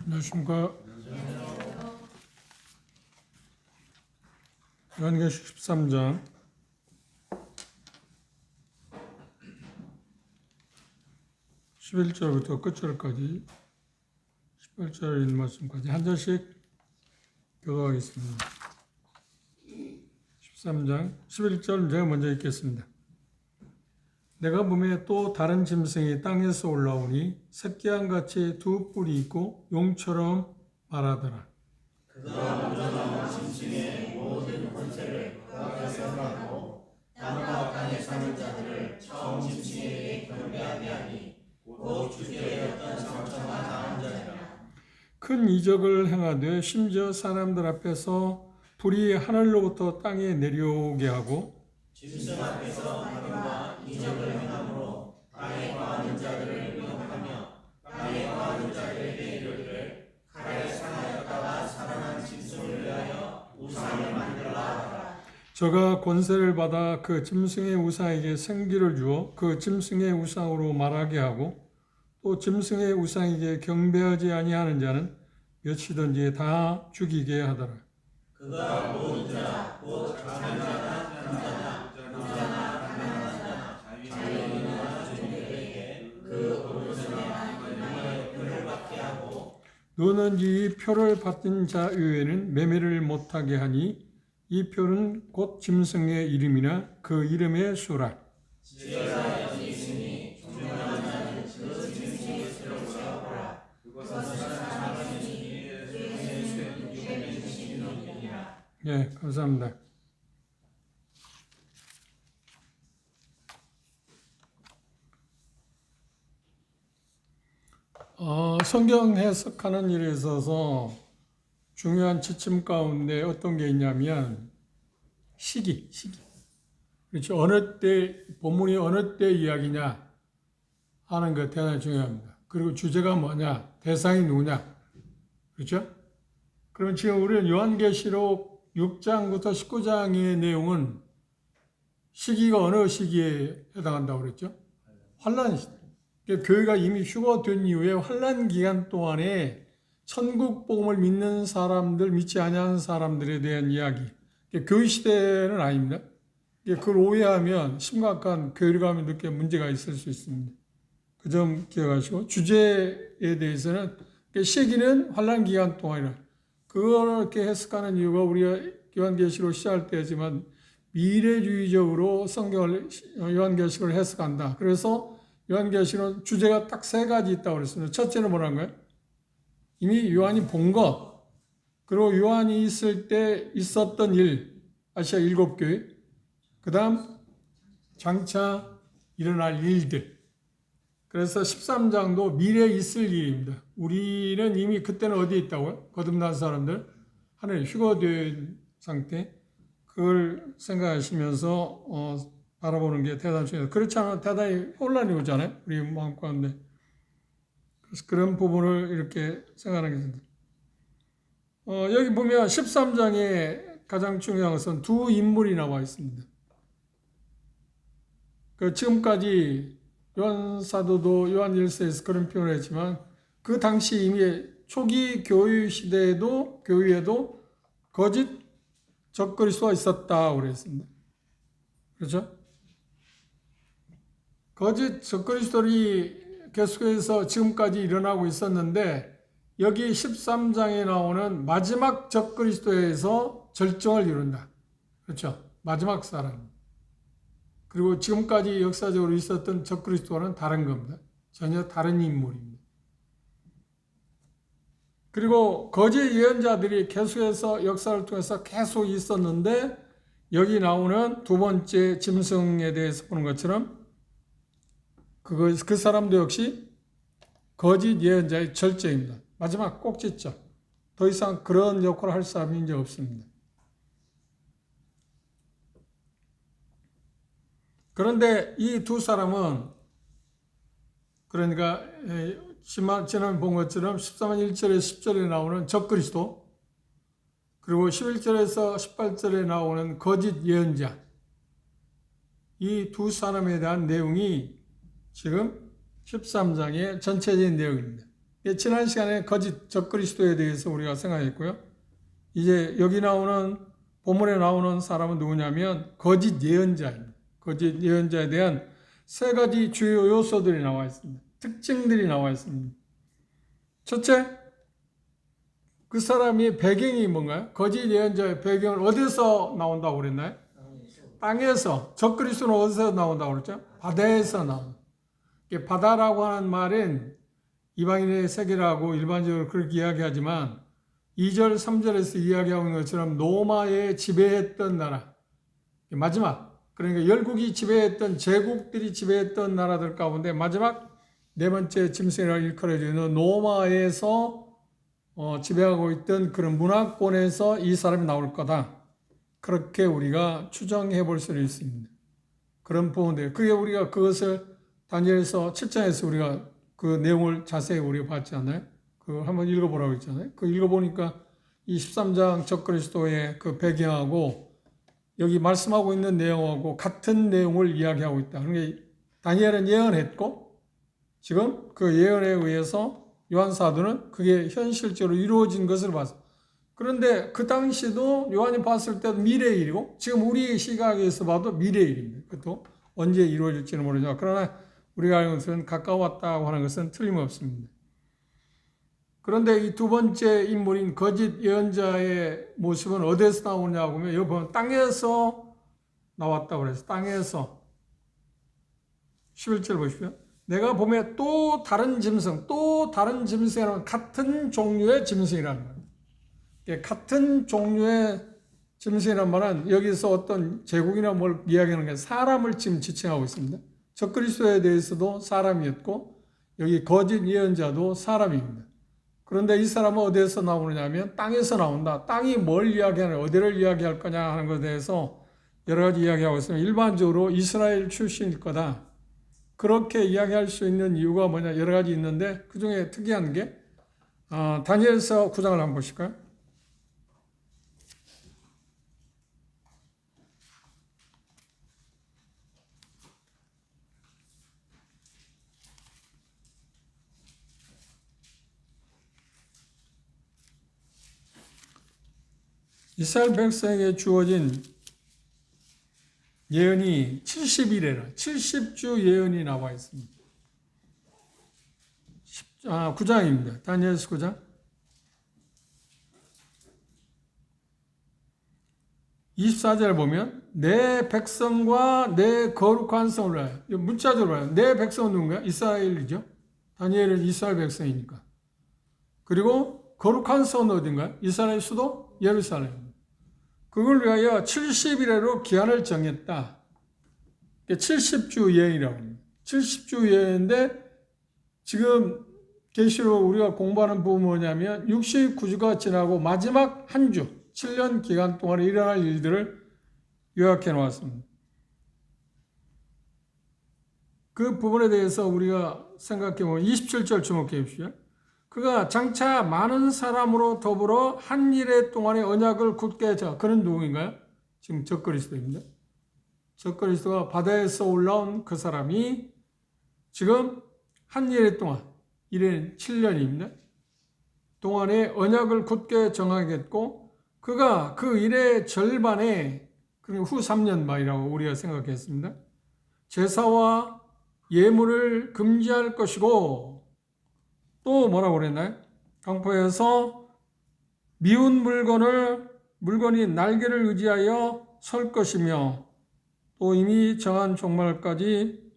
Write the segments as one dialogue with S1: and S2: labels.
S1: 안녕하십니까. 요한계시록 13장 11절부터 끝절까지 18절 있는 말씀까지 한 절씩 교도하겠습니다. 13장 11절 제가 먼저 읽겠습니다. 내가 보매 또 다른 짐승이 땅에서 올라오니 새끼양같이 두 뿔이 있고 용처럼 말하더라.
S2: 그가 먼저 나온 짐승의 모든 권세를 그에게서 받고 땅과 땅에 사는 자들을 처음 짐승에게 경배하게 하니 곧 주께의 어떤 상처가 당한 자니라.
S1: 큰 이적을 행하되 심지어 사람들 앞에서 불이 하늘로부터 땅에 내려오게 하고
S2: 짐승 앞에서 하늘과 이적을 행함으로 땅에 거하는 자들을 위협하며 땅에 거하는 자들에게 이르기를 칼에 상하였다가 살아난 짐승을 위하여 우상을 만들라 하라.
S1: 저가 권세를 받아 그 짐승의 우상에게 생기를 주어 그 짐승의 우상으로 말하게 하고 또 짐승의 우상에게 경배하지 아니하는 자는 몇이든지 다 죽이게 하더라.
S2: 그가 모든 자, 곧 장자나 편자나 부자나 가난한 자나 자유인이나 종들에게 그 오른손에 명의 표를 받게 하고
S1: 너는 이 표를 받은 자 외에는 매매를 못하게 하니 이 표는 곧 짐승의 이름이나 그 이름의 수라.
S2: 지혜가 여기 있으니 존경하는 자는 그 짐승의 수를 세워보라. 그것은 장하시니 그의 수는 육의 주시니라.
S1: 예, 감사합니다. 성경 해석하는 일에 있어서 중요한 지침 가운데 어떤 게 있냐면 시기. 그렇죠. 어느 때, 본문이 어느 때 이야기냐 하는 거 대단히 중요합니다. 그리고 주제가 뭐냐, 대상이 누구냐. 그렇죠? 그럼 지금 우리는 요한계시록 6장부터 19장의 내용은 시기가 어느 시기에 해당한다고 그랬죠? 환란 시대. 교회가 이미 휴거된 이후에 환란 기간 동안에 천국 복음을 믿는 사람들, 믿지 아니하는 사람들에 대한 이야기. 교회 시대는 아닙니다. 그걸 오해하면 심각한 교회감이 늦게 문제가 있을 수 있습니다. 그 점 기억하시고 주제에 대해서는 시기는 환란 기간 동안이라. 그렇게 해석하는 이유가 우리가 요한계시록 시작할 때지만 미래주의적으로 성경을 요한계시록을 해석한다. 그래서 요한계시록 주제가 딱 세 가지 있다고 그랬습니다. 첫째는 뭐라는 거예요? 이미 요한이 본 것, 그리고 요한이 있을 때 있었던 일, 아시아 7교회, 그 다음 장차 일어날 일들. 그래서 13장도 미래에 있을 일입니다. 우리는 이미 그때는 어디에 있다고요? 거듭난 사람들, 하늘에 휴거된 상태. 그걸 생각하시면서 바라보는 게 대단히 중요해요. 그렇지 않으면 대단히 혼란이 오잖아요. 우리 마음 가운데. 그래서 그런 부분을 이렇게 생각하는 게 됩니다. 여기 보면 13장에 가장 중요한 것은 두 인물이 나와 있습니다. 지금까지 요한 사도도 요한 1서에서 그런 표현을 했지만 그 당시 이미 초기 교회 시대에도 교회에도 거짓 적그리스도가 있었다고 그랬습니다. 그렇죠? 거짓 적그리스도들이 계속해서 지금까지 일어나고 있었는데 여기 13장에 나오는 마지막 적그리스도에서 절정을 이룬다. 그렇죠? 마지막 사람. 그리고 지금까지 역사적으로 있었던 적그리스도와는 다른 겁니다. 전혀 다른 인물입니다. 그리고 거짓 예언자들이 계속해서 역사를 통해서 계속 있었는데 여기 나오는 두 번째 짐승에 대해서 보는 것처럼 그 사람도 역시 거짓 예언자의 절정입니다. 마지막 꼭지점. 더 이상 그런 역할을 할 사람이 이제 없습니다. 그런데 이 두 사람은 그러니까 지난 본 것처럼 13장 1절에서 10절에 나오는 적그리스도 그리고 11절에서 18절에 나오는 거짓 예언자 이 두 사람에 대한 내용이 지금 13장의 전체적인 내용입니다. 지난 시간에 거짓 적그리스도에 대해서 우리가 생각했고요. 이제 여기 나오는 본문에 나오는 사람은 누구냐면 거짓 예언자입니다. 거짓 예언자에 대한 세 가지 주요 요소들이 나와 있습니다. 특징들이 나와 있습니다. 첫째, 그 사람의 배경이 뭔가요? 거짓 예언자의 배경을 어디서 나온다고 그랬나요? 땅에서. 적그리스도는 어디서 나온다고 그랬죠? 바다에서 나온다. 바다라고 하는 말은 이방인의 세계라고 일반적으로 그렇게 이야기하지만 2절, 3절에서 이야기하고 있는 것처럼 로마에 지배했던 나라, 마지막, 그러니까 열국이 지배했던, 제국들이 지배했던 나라들 가운데 마지막 네 번째 짐승이라고 일컬어지는 로마에서 지배하고 있던 그런 문화권에서 이 사람이 나올 거다. 그렇게 우리가 추정해 볼 수 있습니다. 그런 부분들. 그게 우리가 그것을 다니엘서 7장에서 우리가 그 내용을 자세히 우리가 봤지 않나요? 그걸 한번 읽어보라고 했잖아요. 그 읽어보니까 이 13장 적그리스도의 그 배경하고 여기 말씀하고 있는 내용하고 같은 내용을 이야기하고 있다. 그러니까 다니엘은 예언했고 지금 그 예언에 의해서 요한 사도는 그게 현실적으로 이루어진 것을 봤어. 그런데 그 당시도 요한이 봤을 때도 미래의 일이고 지금 우리의 시각에서 봐도 미래의 일입니다. 그것도 언제 이루어질지는 모르죠. 그러나 우리가 알는 것은 가까웠다고 하는 것은 틀림없습니다. 그런데 이 두 번째 인물인 거짓 예언자의 모습은 어디에서 나오냐고 하면 여기 보면 땅에서 나왔다고 그래서 땅에서 11절 보십시오. 내가 보면 또 다른 짐승이라는 같은 종류의 짐승이라는 거예요. 같은 종류의 짐승이란 말은 여기서 어떤 제국이나 뭘 이야기하는 게 사람을 지금 지칭하고 있습니다. 적그리스도에 대해서도 사람이었고 여기 거짓 예언자도 사람입니다. 그런데 이 사람은 어디에서 나오느냐 하면 땅에서 나온다. 땅이 뭘 이야기하냐, 어디를 이야기할 거냐 하는 것에 대해서 여러 가지 이야기하고 있습니다. 일반적으로 이스라엘 출신일 거다. 그렇게 이야기할 수 있는 이유가 뭐냐 여러 가지 있는데 그 중에 특이한 게 다니엘서 9장을 한번 보실까요? 이스라엘 백성에게 주어진 예언이 70일에라 70주 예언이 나와 있습니다. 9장입니다. 다니엘서 9장 24절을 보면 내 백성과 내 거룩한 성을 위하여, 문자적으로 봐요. 내 백성은 누군가요? 이스라엘이죠. 다니엘은 이스라엘 백성이니까. 그리고 거룩한 성은 어딘가요? 이스라엘 수도 예루살렘. 그걸 위하여 70일에로 기한을 정했다. 70주 예언이라고 합니다. 70주 예언인데 지금 계시록 우리가 공부하는 부분은 뭐냐면 69주가 지나고 마지막 한 주, 7년 기간 동안에 일어날 일들을 요약해 놓았습니다. 그 부분에 대해서 우리가 생각해 보면 27절 주목해 주십시오. 그가 장차 많은 사람으로 더불어 한 일해 동안의 언약을 굳게 하자. 그는 누구인가요? 지금 적그리스도입니다. 적그리스도가 바다에서 올라온 그 사람이 지금 한 일해 동안, 일해는 7년입니다. 동안의 언약을 굳게 정하겠고 그가 그 일의 절반에 그리고 후 3년 말이라고 우리가 생각했습니다. 제사와 예물을 금지할 것이고 또 뭐라고 그랬나요? 강포에서 미운 물건이 날개를 의지하여 설 것이며 또 이미 정한 종말까지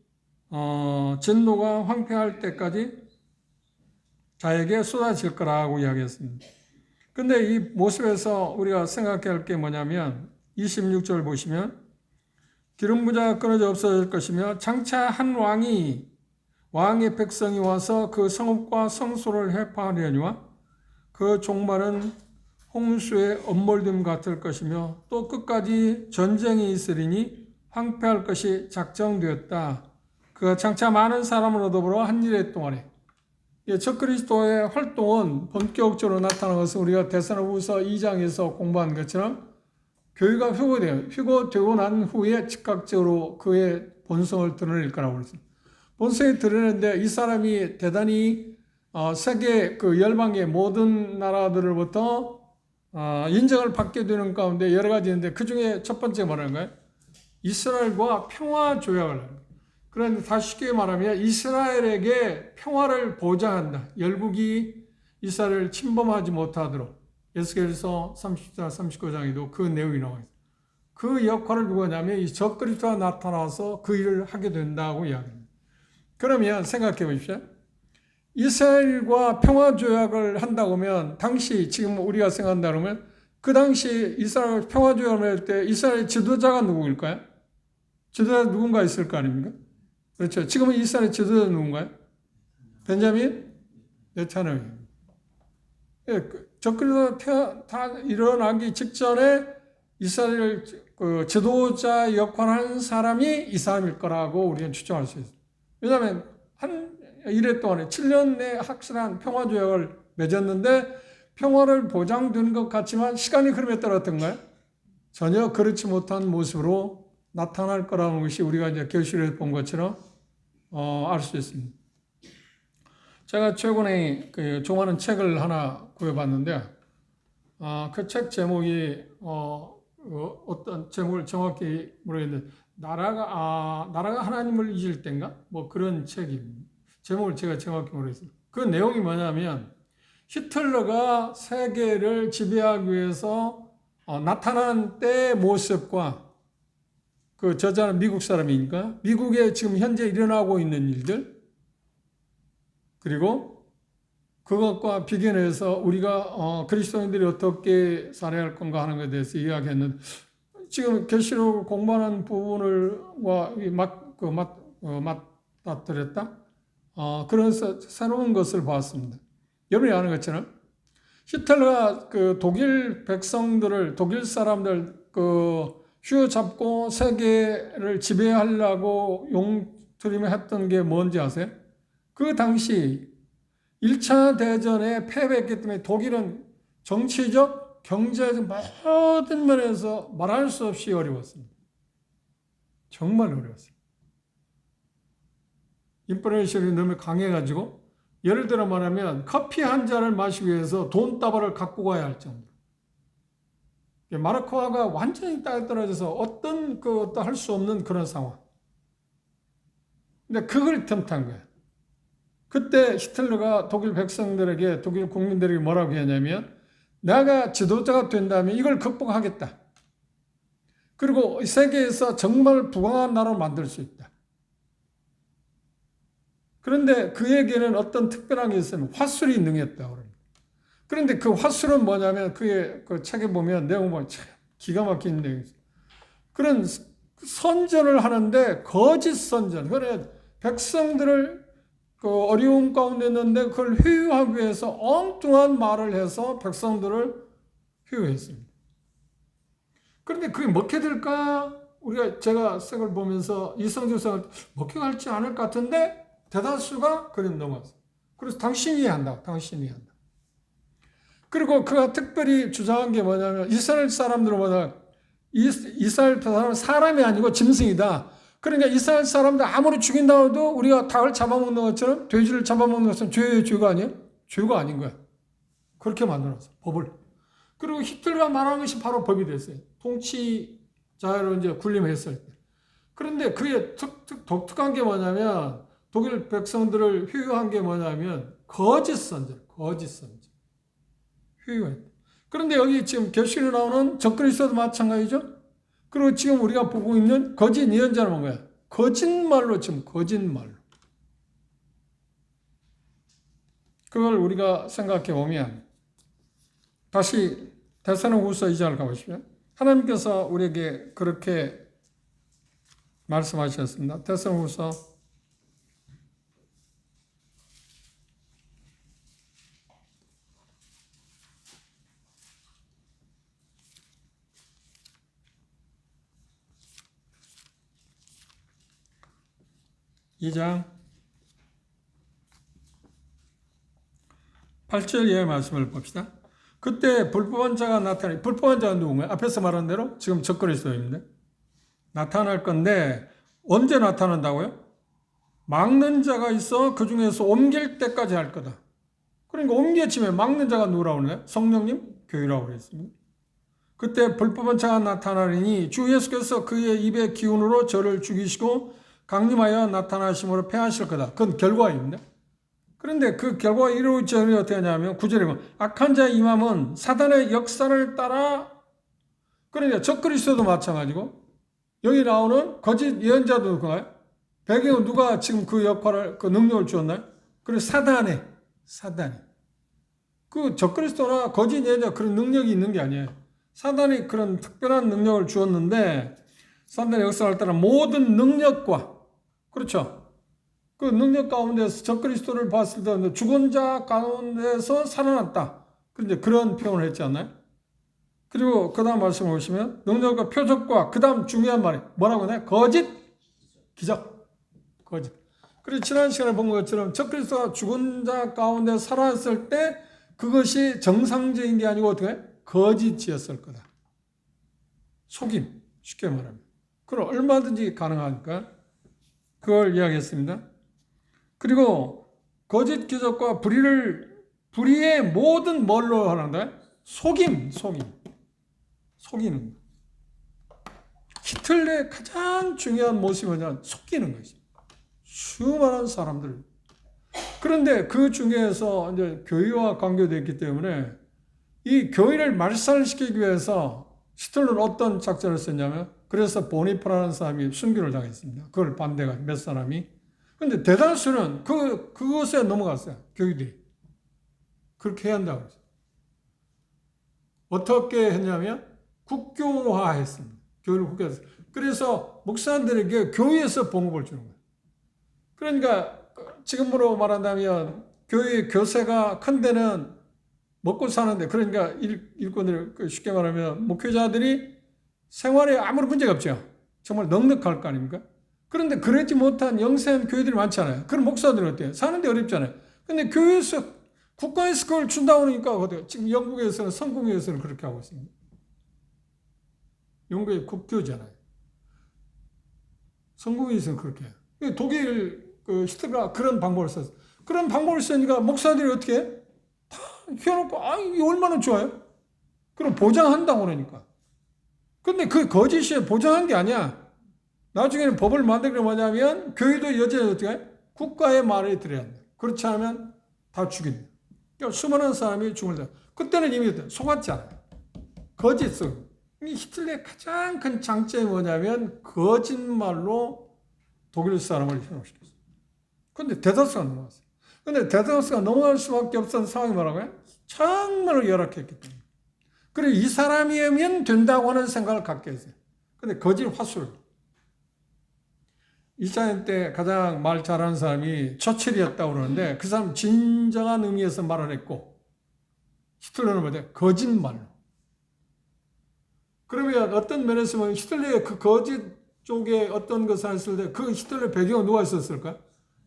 S1: 진노가 황폐할 때까지 자에게 쏟아질 거라고 이야기했습니다. 근데 이 모습에서 우리가 생각해야 할 게 뭐냐면 26절 보시면 기름 부자가 끊어져 없어질 것이며 장차 한 왕의 백성이 와서 그 성읍과 성소를 해파하려니와 그 종말은 홍수의 엄몰됨 같을 것이며 또 끝까지 전쟁이 있으리니 황폐할 것이 작정되었다. 그가 장차 많은 사람으로 더불어 한 일해 동안에 적그리스도의 활동은 본격적으로 나타나는 것은 우리가 데살로니가후서 2장에서 공부한 것처럼 교회가 회고되고 난 후에 즉각적으로 그의 본성을 드러낼 거라고 그랬습니다. 본성이 드러내는데 이 사람이 대단히 세계 그 열방의 모든 나라들로부터 인정을 받게 되는 가운데 여러 가지 있는데 그 중에 첫 번째 뭐라는 거예요? 이스라엘과 평화 조약을 합니다. 그런데 다시 쉽게 말하면 이스라엘에게 평화를 보장한다. 열국이 이스라엘을 침범하지 못하도록 에스겔서 30장, 39장에도 그 내용이 나와 있어요. 그 역할을 누가 하냐면 이 적그리스도가 나타나서 그 일을 하게 된다고 이야기합니다. 그러면 생각해 보십시오. 이스라엘과 평화조약을 한다고 하면 당시 지금 우리가 생각한다 그러면 그 당시 이스라엘 평화조약을 할 때 이스라엘 지도자가 누구일까요? 지도자 누군가 있을 거 아닙니까? 그렇죠. 지금은 이스라엘 지도자 누군가요? 벤자민 네타냐후입니다. 예, 적그리스도가 다 일어나기 직전에 이스라엘 그 지도자 역할을 한 사람이 이 사람일 거라고 우리는 추정할 수 있어요. 왜냐하면 한 이래 동안에 7년 내 확실한 평화조약을 맺었는데 평화를 보장된 것 같지만 시간이 흐름에 따라 어떤가요? 전혀 그렇지 못한 모습으로 나타날 거라는 것이 우리가 이제 결실에서 본 것처럼 알 수 있습니다. 제가 최근에 그 좋아하는 책을 하나 구해봤는데 그 책 제목이 어떤 제목을 정확히 모르겠는데 나라가 하나님을 잊을 때인가? 뭐 그런 책입니다. 제목을 제가 정확히 모르겠어요. 그 내용이 뭐냐면 히틀러가 세계를 지배하기 위해서 나타난 때의 모습과 그 저자는 미국 사람이니까 미국에 지금 현재 일어나고 있는 일들 그리고 그것과 비교해서 우리가 그리스도인들이 어떻게 살아야 할 건가 하는 것에 대해서 이야기했는데 지금 계시록을 공부하는 부분을과 맞닥뜨렸다. 그런 새로운 것을 보았습니다. 여러분이 아는 것처럼 히틀러가 그 독일 백성들을 독일 사람들 휘어잡고 세계를 지배하려고 용트림을 했던 게 뭔지 아세요? 그 당시 1차 대전에 패배했기 때문에 독일은 정치적, 경제적 모든 면에서 말할 수 없이 어려웠습니다. 정말 어려웠습니다. 인플레이션이 너무 강해가지고 예를 들어 말하면 커피 한 잔을 마시기 위해서 돈다발을 갖고 가야 할 정도. 마르크화가 완전히 땅에 떨어져서 어떤 것도 할 수 없는 그런 상황. 근데 그걸 틈탄 거예요. 그때 히틀러가 독일 백성들에게, 독일 국민들에게 뭐라고 했냐면, 내가 지도자가 된다면 이걸 극복하겠다. 그리고 세계에서 정말 부강한 나라를 만들 수 있다. 그런데 그에게는 어떤 특별한 게 있으면 화술이 능했다고 합니다. 그런데 그 화술은 뭐냐면 그 책에 보면 내용 보면 참 기가 막힌 내용이 있어요. 그런 선전을 하는데 거짓 선전. 그래 백성들을 그 어려움 가운데 있는데 그걸 회유하기 위해서 엉뚱한 말을 해서 백성들을 회유했습니다. 그런데 그게 먹게 될까? 제가 책을 보면서 이성조사를 먹혀갈지 않을 것 같은데 대다수가 그림 넘어갔어요. 그래서 당신이 한다. 그리고 그가 특별히 주장한 게 뭐냐면 이스라엘 사람들은 이스라엘 사람은 사람이 아니고 짐승이다. 그러니까 이스라엘 사람들 아무리 죽인다 해도 우리가 닭을 잡아먹는 것처럼 돼지를 잡아먹는 것은 죄가 아니에요? 죄가 아닌 거야. 그렇게 만들었어. 법을. 그리고 히틀러가 말한 것이 바로 법이 됐어요. 통치자로 이제 군림했을 때. 그런데 그게 독특한 게 뭐냐면 독일 백성들을 회유한 게 뭐냐면 거짓 선전. 회유했다. 그런데 여기 지금 계시록에 나오는 적그리스도도 마찬가지죠. 그리고 지금 우리가 보고 있는 거짓 예언자는 뭔가요? 거짓말로. 그걸 우리가 생각해 보면 다시 데살로니가후서 2장을 가보시면 하나님께서 우리에게 그렇게 말씀하셨습니다. 데살로니가후서 2장 8절 이하의 말씀을 봅시다. 그때 불법한 자가 나타나니, 불법한 자가 누군가요? 앞에서 말한 대로 지금 적그리스도입니다. 나타날 건데 언제 나타난다고요? 막는 자가 있어 그 중에서 옮길 때까지 할 거다. 그러니까 옮겨치며 막는 자가 누구라고 그러나요? 성령님, 교회라고 그랬습니다. 그때 불법한 자가 나타나리니 주 예수께서 그의 입의 기운으로 저를 죽이시고 강림하여 나타나심으로 패하실 거다. 그건 결과입니다. 그런데 그 결과가 이루어지기 전에 어떻게 하냐면 9절에 보면 악한 자의 임함은 사단의 역사를 따라, 그러니까 적그리스도도 마찬가지고 여기 나오는 거짓 예언자도 그거예요. 배경은 누가 지금 그 역할을, 그 능력을 주었나요? 그리고 사단이 그 적그리스도나 거짓 예언자 그런 능력이 있는 게 아니에요. 사단이 그런 특별한 능력을 주었는데 사단의 역사를 따라 모든 능력과, 그렇죠, 그 능력 가운데서 적그리스도를 봤을 때 죽은 자 가운데서 살아났다. 그런데 그런 표현을 했지 않나요? 그리고 그 다음 말씀을 보시면 능력과 표적과 그 다음 중요한 말이 뭐라고 하나요? 거짓 기적. 거짓. 그리고 지난 시간에 본 것처럼 적그리스도가 죽은 자 가운데 살아났을 때 그것이 정상적인 게 아니고 어떻게 거짓이었을 거다. 속임. 쉽게 말하면. 그럼 얼마든지 가능하니까 그걸 이야기했습니다. 그리고 거짓 기적과 불의의 모든 뭘로 하는데? 속이는 거. 히틀러의 가장 중요한 모습이 뭐냐면 속이는 것입니다. 수많은 사람들. 그런데 그 중에서 이제 교회와 관계되었기 때문에 이 교회를 말살시키기 위해서 히틀러는 어떤 작전을 썼냐면, 그래서 보니파라는 사람이 순교를 당했습니다. 그걸 반대가 몇 사람이. 근데 대다수는 그것에 넘어갔어요. 교회들이. 그렇게 해야 한다고 했어요. 어떻게 했냐면 국교화했습니다. 교회를 국교화했어요. 그래서 목사들에게 교회에서 봉급을 주는 거예요. 그러니까 지금으로 말한다면 교회 교세가 큰 데는 먹고 사는데, 그러니까 일꾼들, 쉽게 말하면 목회자들이 생활에 아무런 문제가 없죠. 정말 넉넉할 거 아닙니까? 그런데 그러지 못한 영세한 교회들이 많잖아요. 그럼 목사들은 어때요? 사는데 어렵잖아요. 근데 교회에서, 국가에서 그걸 준다고 하니까 어때요? 지금 영국에서는, 성공회에서는 그렇게 하고 있습니다. 영국의 국교잖아요. 성공회에서는 그렇게 해요. 독일 히틀러가 그런 방법을 썼어요. 그런 방법을 쓰니까 목사들이 어떻게 해? 다 휘어놓고, 이게 얼마나 좋아요? 그럼 보장한다고 그러니까. 근데 그 거짓이 보장한 게 아니야. 나중에는 법을 만들게 뭐냐면 교회도 여전히 어떻게 해? 국가의 말을 들어야 한다. 그렇지 않으면 다 죽인다. 그러니까 수많은 사람이 죽는다. 그때는 이미 속았잖아요. 거짓성. 히틀러의 가장 큰 장점이 뭐냐면 거짓말로 독일 사람을 현혹시켰어요. 근데 대다수가 넘어갔어요. 근데 대다수가 넘어갈 수밖에 없었던 상황이 뭐라고요? 정말로 열악했기 때문에. 그리고 이 사람이면 된다고 하는 생각을 갖게 했어요. 근데 거짓 화술. 이사회 때 가장 말 잘하는 사람이 처칠이었다고 그러는데 그 사람 진정한 의미에서 말을 했고, 히틀러는 뭐냐? 거짓말로. 그러면 어떤 면에서 보면 히틀러의 그 거짓 쪽에 어떤 것을 했을 때 그 히틀러의 배경은 누가 있었을까?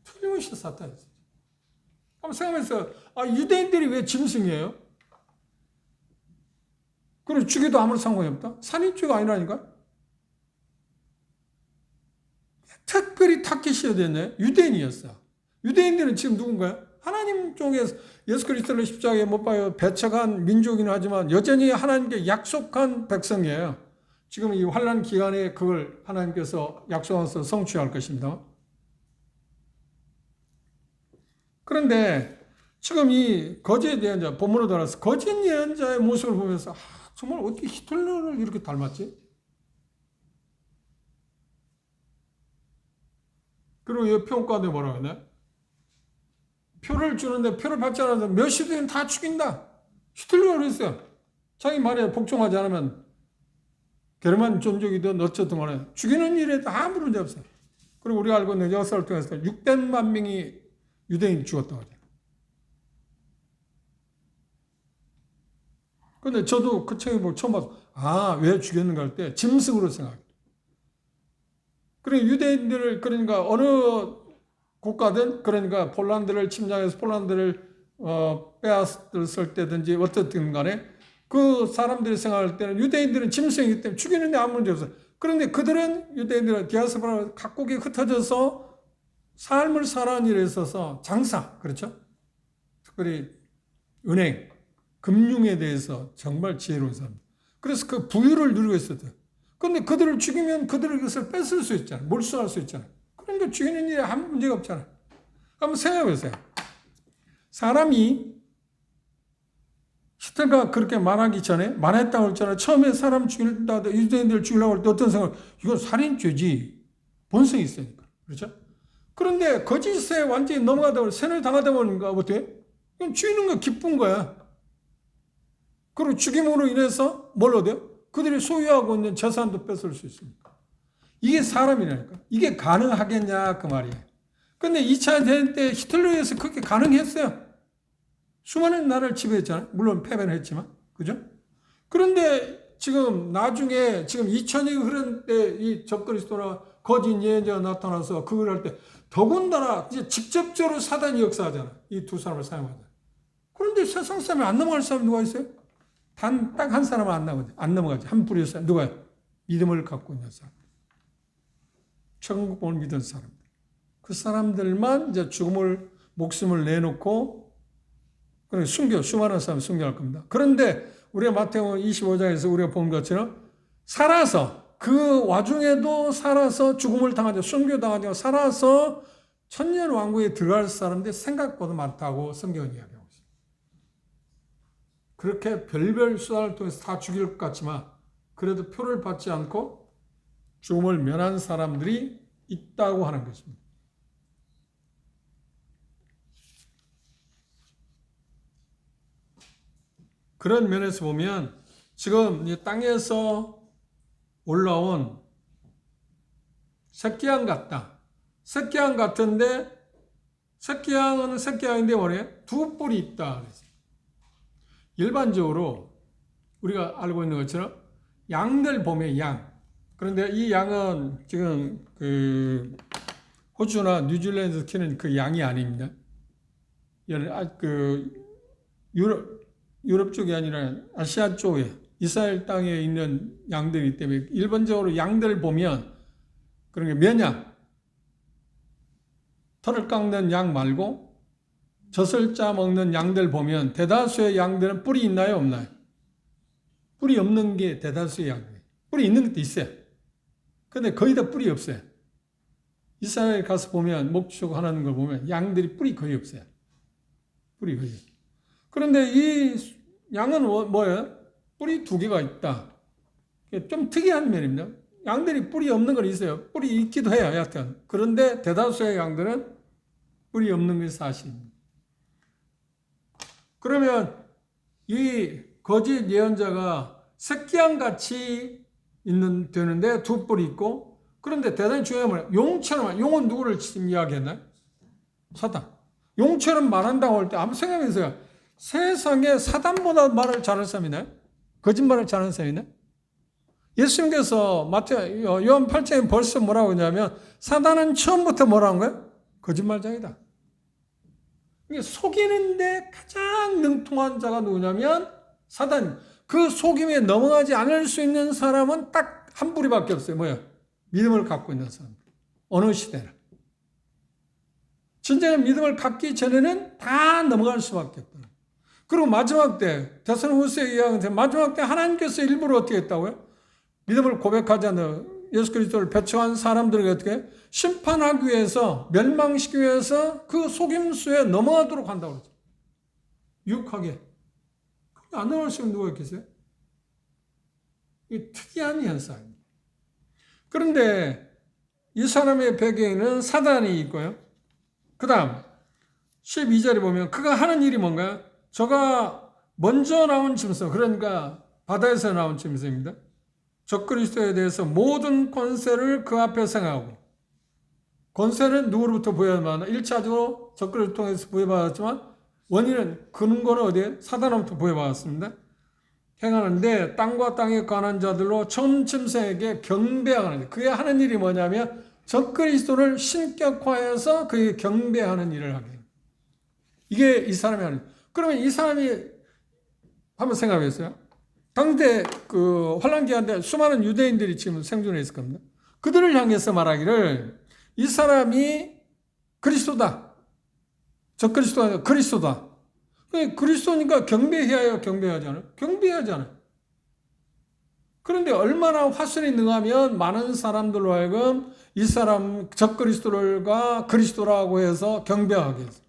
S1: 틀림없이 사탄이었어요. 한번 생각해서, 유대인들이 왜 짐승이에요? 그리고 죽여도 아무런 상관이 없다? 살인죄가 아니라니까? 특별히 타겟이어야 되네. 유대인이었어. 유대인들은 지금 누군가요? 하나님 쪽에서 예수 그리스도를 십자가에 못 박아 배척한 민족이긴 하지만 여전히 하나님께 약속한 백성이에요. 지금 이 환난 기간에 그걸 하나님께서 약속해서 성취할 것입니다. 그런데 지금 이 거짓 예언자, 본문으로 들어서 거짓 예언자의 모습을 보면서 정말 어떻게 히틀러를 이렇게 닮았지? 그리고 이 평가도 뭐라고 했나요? 표를 주는데 표를 받지 않아서 몇 시대는 다 죽인다. 히틀러가 그랬어요. 자기 말에 복종하지 않으면 게르만 종족이든 어쨌든 간에 죽이는 일에 아무 문제 없어요. 그리고 우리가 알고 있는 역사를 통해서 600만 명이 유대인이 죽었다고 하죠. 근데 저도 그 책을 보고 처음 봐서 왜 죽였는가 할 때 짐승으로 생각해요. 그리고 유대인들을, 그러니까 어느 국가든, 그러니까 폴란드를 침략해서 폴란드를 빼앗을 때든지 어떻든 간에 그 사람들이 생각할 때는 유대인들은 짐승이기 때문에 죽이는데 아무 문제 없어요. 그런데 그들은, 유대인들은 디아스포라 각국에 흩어져서 삶을 살아가는 일에 있어서 장사, 그렇죠? 특별히 은행, 금융에 대해서 정말 지혜로운 사람. 그래서 그 부유를 누리고 있었대요. 그런데 그들을 죽이면 그들을 그것을 뺏을 수 있잖아. 몰수할 수 있잖아. 그러니까 죽이는 일에 아무 문제가 없잖아. 한번 생각해 보세요. 사람이 히틀러가 그렇게 말하기 전에, 말했다고 했잖아요. 처음에 사람 죽인다, 유대인들 죽이려고 할 때 어떤 생각? 이건 살인죄지. 본성이 있으니까. 그렇죠? 그런데 거짓에 완전히 넘어가다 보면, 세뇌 당하다 보니까 어떻게? 그럼 죽이는 거 기쁜 거야. 그리고 죽임으로 인해서 뭘 얻어요? 그들이 소유하고 있는 재산도 뺏을 수 있습니다. 이게 사람이라니까. 이게 가능하겠냐, 그 말이에요. 근데 2차 대전 때 히틀러에 의해서 그렇게 가능했어요. 수많은 나라를 지배했잖아요. 물론 패배는 했지만. 그죠? 그런데 지금 나중에 지금 2000년이 흐른 때 이 적그리스도나 거짓 예언자가 나타나서 그걸 할 때 더군다나 이제 직접적으로 사단이 역사하잖아. 이 두 사람을 사용하잖아. 그런데 세상 사람이 안 넘어갈 사람이 누가 있어요? 딱 한 사람은 안 넘어가지. 한 뿌리의 사람. 누가요? 믿음을 갖고 있는 사람. 천국을 믿은 사람들. 그 사람들만 이제 목숨을 내놓고 수많은 사람을 순교할 겁니다. 그런데 우리가 마태복음 25장에서 우리가 본 것처럼 살아서 그 와중에도 살아서 죽음을 당하죠. 순교당하죠. 살아서 천년 왕국에 들어갈 사람들이 생각보다 많다고 성경은 이야기하고 있습니다. 그렇게 별별 수단을 통해서 다 죽일 것 같지만 그래도 표를 받지 않고 죽음을 면한 사람들이 있다고 하는 것입니다. 그런 면에서 보면 지금 이 땅에서 올라온 새끼양 같다. 새끼양 같은데 새끼양은 새끼양인데 뭐래요? 두 뿔이 있다. 일반적으로 우리가 알고 있는 것처럼 양들 보면 양. 그런데 이 양은 지금 그 호주나 뉴질랜드에서 키우는 그 양이 아닙니다. 유럽 쪽이 아니라 아시아 쪽에 이스라엘 땅에 있는 양들이기 때문에 일반적으로 양들을 보면 그런 게 면양, 털을 깎는 양 말고 젖을 짜 먹는 양들 보면 대다수의 양들은 뿔이 있나요? 없나요? 뿔이 없는 게 대다수의 양들이에요. 뿔이 있는 것도 있어요. 근데 거의 다 뿔이 없어요. 이스라엘 가서 보면 목축하는 걸 보면 양들이 뿔이 거의 없어요. 뿔이 거의 없어요. 그런데 이 양은 뭐예요? 뿔이 두 개가 있다. 좀 특이한 면입니다. 양들이 뿔이 없는 건 있어요. 뿔이 있기도 해요. 여하튼. 그런데 대다수의 양들은 뿔이 없는 게 사실입니다. 그러면 이 거짓 예언자가 새끼양같이 되는데 두 뿔이 있고 그런데 대단히 중요한 건 용처럼, 용은 누구를 지금 이야기했나요? 사단. 용처럼 말한다고 할 때 아무 생각해보세요. 세상에 사단보다 말을 잘하는 사람이 있나요? 거짓말을 잘하는 사람이 있나요? 예수님께서 요한 8장에 벌써 뭐라고 하냐면 사단은 처음부터 뭐라는 거예요? 거짓말장이다. 속이는데 가장 능통한 자가 누구냐면 사단. 그 속임에 넘어가지 않을 수 있는 사람은 딱 한 뿌리밖에 없어요. 뭐예요? 믿음을 갖고 있는 사람. 어느 시대나. 진정한 믿음을 갖기 전에는 다 넘어갈 수밖에 없다. 그리고 마지막 때, 데살로니가서의 이야기는 마지막 때 하나님께서 일부러 어떻게 했다고요? 믿음을 고백하지 않는 예수 그리스도를 배척한 사람들에게 어떻게 심판하기 위해서, 멸망시키기 위해서 그 속임수에 넘어가도록 한다고 그러죠. 유혹하게. 안 넘어갈 수 있는 누가 있겠어요? 이 특이한 현상입니다. 그런데 이 사람의 배경에는 사단이 있고요. 그 다음 12절에 보면 그가 하는 일이 뭔가요? 저가 먼저 나온 짐승, 그러니까 바다에서 나온 짐승입니다. 적그리스도에 대해서 모든 권세를 그 앞에 생하고, 권세는 누구로부터 부여받았나? 1차적으로 적그리스도를 통해서 부여받았지만 원인은 근거는 어디에? 사단으로부터 부여받았습니다. 행하는데 땅과 땅에 관한 자들로 전 짐승에게 경배하는, 그게 하는 일이 뭐냐면 적그리스도를 신격화해서 그에게 경배하는 일을 하게 됩니다. 이게 이 사람이 하는 일. 그러면 이 사람이 한번 생각해보세요. 당대 그 환란기한데 수많은 유대인들이 지금 생존해 있을 겁니다. 그들을 향해서 말하기를 이 사람이 그리스도다. 적그리스도가 아니라 그리스도다. 그리스도니까 경배해야 해요, 경배하지 않아요? 경배하지 않아요. 그런데 얼마나 화술이 능하면 많은 사람들로 하여금 이 사람 적그리스도가 그리스도라고 해서 경배하게 해서.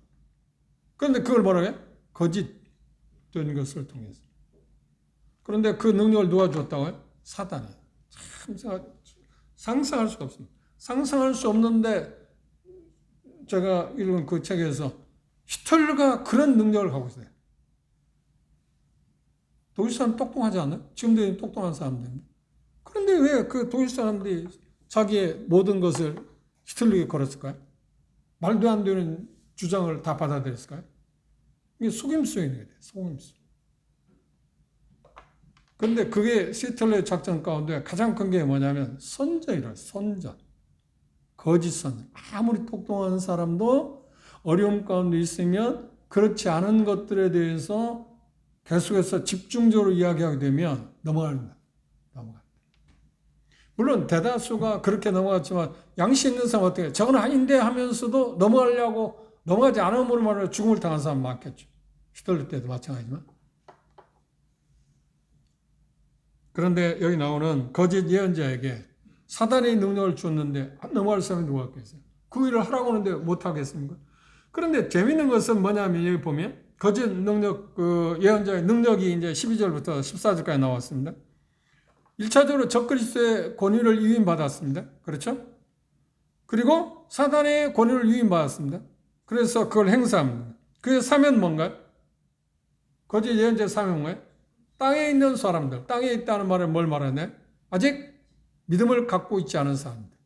S1: 그런데 그걸 뭐라고 해? 거짓된 것을 통해서. 그런데 그 능력을 누가 줬다고요? 사단이. 참 상상할 수가 없습니다. 상상할 수 없는데 제가 읽은 그 책에서 히틀러가 그런 능력을 갖고 있어요. 독일 사람 똑똑하지 않아요? 지금도 똑똑한 사람들인데. 그런데 왜 그 독일 사람들이 자기의 모든 것을 히틀러에게 걸었을까요? 말도 안 되는 주장을 다 받아들였을까요? 이게 속임수인 거예요. 속임수. 그런데 그게 히틀러의 작전 가운데 가장 큰 게 뭐냐면 선전이라요. 선전. 거짓 선전. 아무리 똑똑한 사람도 어려움 가운데 있으면 그렇지 않은 것들에 대해서 계속해서 집중적으로 이야기하게 되면 넘어갑니다. 물론 대다수가 그렇게 넘어갔지만 양심 있는 사람 어떻게 저건 아닌데 하면서도 넘어가지 않음으로 말하면 죽음을 당한 사람 많겠죠. 히틀러 때도 마찬가지지만. 그런데 여기 나오는 거짓 예언자에게 사단의 능력을 줬는데 넘어갈 사람이 누가 있겠어요? 그 일을 하라고 하는데 못하겠습니까? 그런데 재밌는 것은 뭐냐면 여기 보면 거짓 능력, 그 예언자의 능력이 이제 12절부터 14절까지 나왔습니다. 1차적으로 적그리스도의 권위를 위임받았습니다. 그렇죠? 그리고 사단의 권위를 위임받았습니다. 그래서 그걸 행사합니다. 그의 사명은 뭔가요? 거짓 예언자의 사명은 뭐예요? 땅에 있는 사람들, 땅에 있다는 말은 뭘 말하냐? 아직 믿음을 갖고 있지 않은 사람들.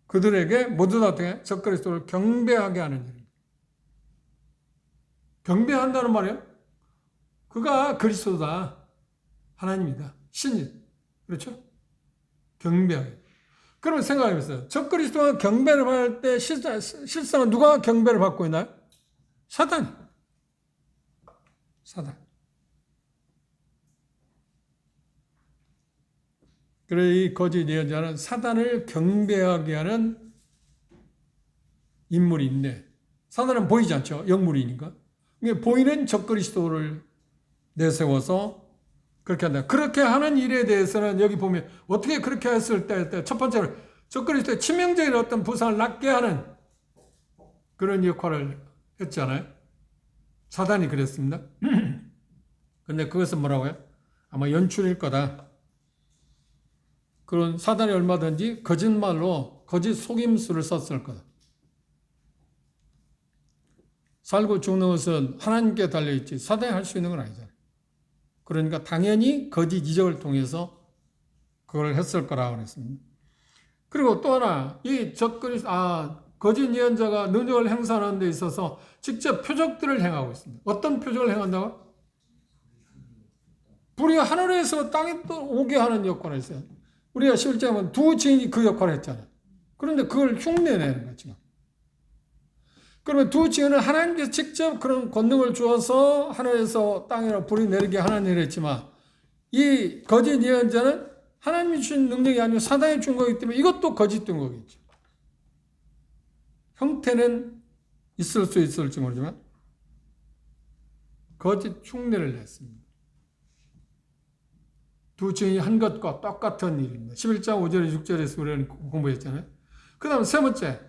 S1: 그들에게 모두 다 적그리스도를 경배하게 하는 일입니다. 경배한다는 말이에요. 그가 그리스도다. 하나님이다. 신이. 그렇죠? 경배하게. 그러면 생각해보세요. 적그리스도가 경배를 받을 때 실상은 누가 경배를 받고 있나요? 사단이. 사단. 그래 이 거짓 예언자는 사단을 경배하게 하는 인물인데 사단은 보이지 않죠. 영물이니까. 보이는 적그리스도를 내세워서 그렇게 한다. 그렇게 하는 일에 대해서는 여기 보면 어떻게 그렇게 했을 때 첫 번째로 적그리스도의 치명적인 어떤 부상을 낫게 하는 그런 역할을 했잖아요. 사단이 그랬습니다. 근데 그것은 뭐라고요? 아마 연출일 거다. 그런 사단이 얼마든지 거짓말로 거짓 속임수를 썼을 거다. 살고 죽는 것은 하나님께 달려있지 사단이 할 수 있는 건 아니잖아요. 그러니까 당연히 거짓 이적을 통해서 그걸 했을 거라고 그랬습니다. 그리고 또 하나, 이 거짓 예언자가 능력을 행사하는 데 있어서 직접 표적들을 행하고 있습니다. 어떤 표적을 행한다고? 불이 하늘에서 땅에 또 오게 하는 역할을 했어요. 우리가 실제 보면 두 증인이 그 역할을 했잖아요. 그런데 그걸 흉내내는 거죠. 그러면 두 증인은 하나님께서 직접 그런 권능을 주어서 하늘에서 땅으로 불이 내리게 하는 일을 했지만 이 거짓 예언자는 하나님이 주신 능력이 아니고 사단이 준 거기 때문에 이것도 거짓된 거겠죠. 형태는 있을 수 있을지 모르지만 거짓 흉내를 냈습니다. 두 증인이 한 것과 똑같은 일입니다. 11장 5절에 6절에서 우리는 공부했잖아요. 그 다음 세 번째,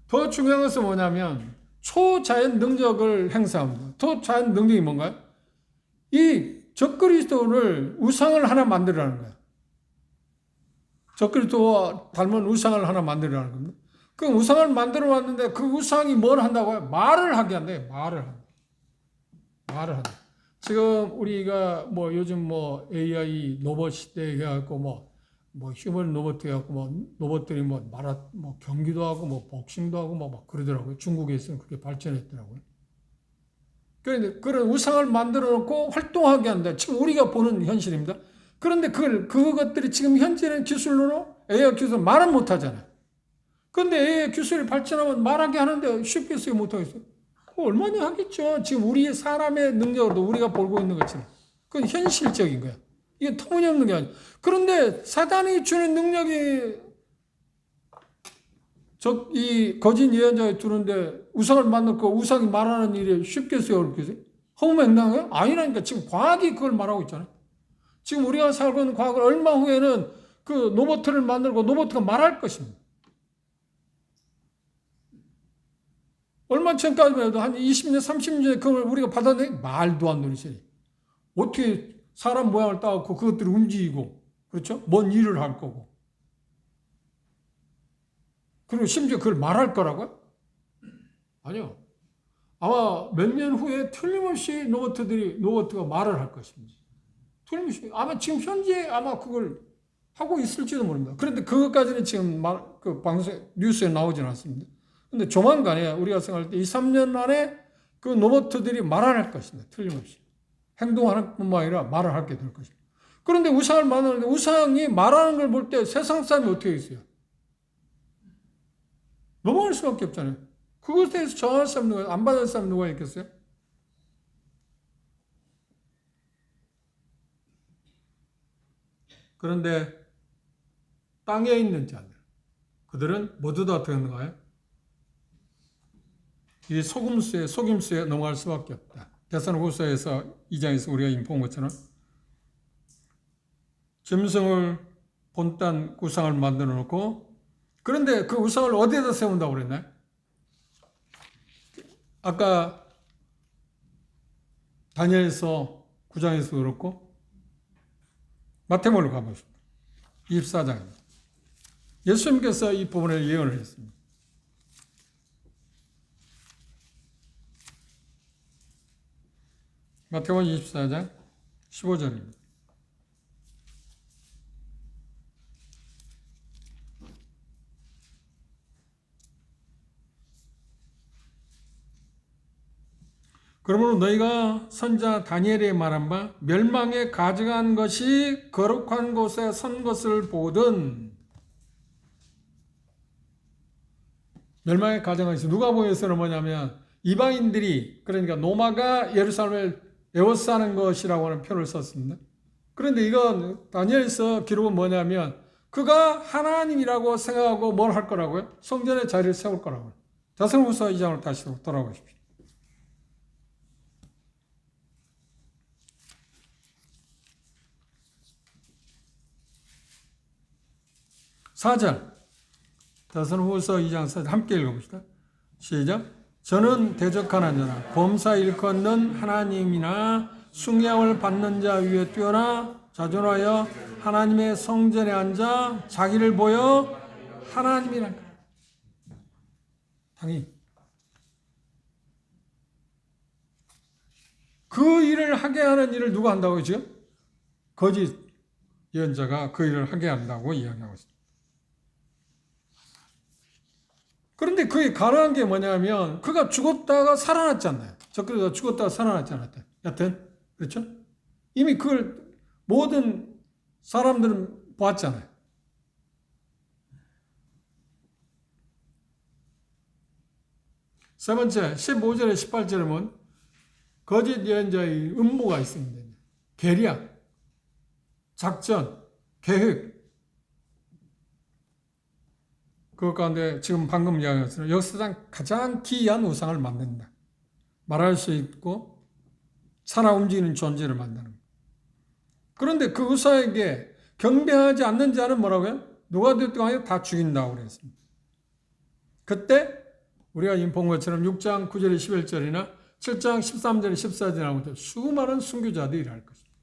S1: 더 중요한 것은 뭐냐면 초자연 능력을 행사합니다. 초자연 능력이 뭔가요? 이 적그리스도를 우상을 하나 만들라는 거예요. 적그리스도와 닮은 우상을 하나 만들라는 겁니다. 그 우상을 만들어 왔는데 그 우상이 뭘 한다고요? 말을 하게 한대요. 말을 한다. 지금 우리가 뭐 요즘 뭐 AI 로봇 시대에 해갖고 뭐 휴먼 로봇 해갖고 뭐 로봇들이 뭐 경기도 하고 뭐 복싱도 하고 막 그러더라고요. 중국에서는 그렇게 발전했더라고요. 그런데 그런 우상을 만들어 놓고 활동하게 한다. 지금 우리가 보는 현실입니다. 그런데 그것들이 지금 현재는 기술로 AI 기술 말은 못 하잖아요. 그런데 AI 기술이 발전하면 말하게 하는데 쉽게 쓰지 못하겠어요. 얼마나 하겠죠. 지금 우리의 사람의 능력으로도 우리가 보고 있는 것처럼. 그건 현실적인 거야. 이게 터무니없는 게 아니야. 그런데 사단이 주는 능력이 이 거짓 예언자에 주는데 우상을 만들고 우상이 말하는 일이 쉽겠어요? 어렵겠어요? 허무 맹랑해요? 아니라니까. 지금 과학이 그걸 말하고 있잖아요. 지금 우리가 살고 있는 과학을 얼마 후에는 그 로봇을 만들고 로봇가 말할 것입니다. 얼마 전까지만 해도 한 20년, 30년 전에 그걸 우리가 받아내 말도 안 되는 소리. 어떻게 사람 모양을 따갖고 그것들이 움직이고, 그렇죠? 뭔 일을 할 거고. 그리고 심지어 그걸 말할 거라고요? 아니요. 아마 몇 년 후에 틀림없이 로봇가 말을 할 것입니다. 틀림없이. 아마 지금 현재 아마 그걸 하고 있을지도 모릅니다. 그런데 그것까지는 지금 그 방송, 뉴스에 나오진 않습니다. 근데 조만간에 우리가 생각할 때 2, 3년 안에 그 로봇들이 말할 것입니다. 틀림없이. 행동하는 뿐만 아니라 말을 하게 될 것입니다. 그런데 우상을 만나는데 우상이 말하는 걸 볼 때 세상 사람이 어떻게 있어요? 넘어갈 수밖에 없잖아요. 그것에 대해서 저항할 사람 누가, 안 받을 사람 누가 있겠어요? 그런데 땅에 있는 자들, 그들은 모두 다 어떻게 하는가요? 이 속임수에 넘어갈 수밖에 없다. 데살로니가후서에서 2장에서 우리가 인포한 것처럼 짐승을 본딴 우상을 만들어 놓고, 그런데 그 우상을 어디에다 세운다고 그랬나요? 아까 다니엘서 9장에서 그렇고 마태복음으로 가보십시오. 24장입니다. 예수님께서 이 부분을 예언을 했습니다. 마태복음 24장 15절입니다. 그러므로 너희가 선자 다니엘의 말한 바 멸망에 가져간 것이 거룩한 곳에 선 것을 보든, 멸망에 가져간 것이 누가복음에서는 뭐냐면 이방인들이, 그러니까 노마가 예루살렘을 에워싸는 것이라고 하는 표현을 썼습니다. 그런데 이건 다니엘서 기록은 뭐냐면 그가 하나님이라고 생각하고 뭘 할 거라고요? 성전의 자리를 세울 거라고요. 데살로니가후서 2장으로 다시 돌아오십시오. 4절, 데살로니가후서 2장 4절 함께 읽어봅시다. 시작. 저는 대적하는 자나 범사 일컫는 하나님이나 숭양을 받는 자 위에 뛰어나 자존하여 하나님의 성전에 앉아 자기를 보여 하나님이란다. 당연히 그 일을 하게 하는 일을 누가 한다고요 지금? 거짓 예언자가 그 일을 하게 한다고 이야기하고 있습니다. 그런데 그게 가능한 게 뭐냐면 그가 죽었다가 살아났잖아요. 적그리스도가 죽었다가 살아났잖아요. 여튼 그렇죠? 이미 그걸 모든 사람들은 보았잖아요. 세 번째 15절에 18절에 보면 거짓 예언자의 음모가 있습니다. 계략, 작전, 계획. 그 가운데 지금 방금 이야기한 것처럼 역사상 가장 기이한 우상을 만든다. 말할 수 있고 살아 움직이는 존재를 만드는 것. 그런데 그 우상에게 경배하지 않는 자는 뭐라고요? 누가 되었든 간에 다 죽인다고 그랬습니다. 그때 우리가 인포한 것처럼 6장 9절 11절이나 7장 13절 14절에 나오는 수많은 순교자들이 일할 것입니다.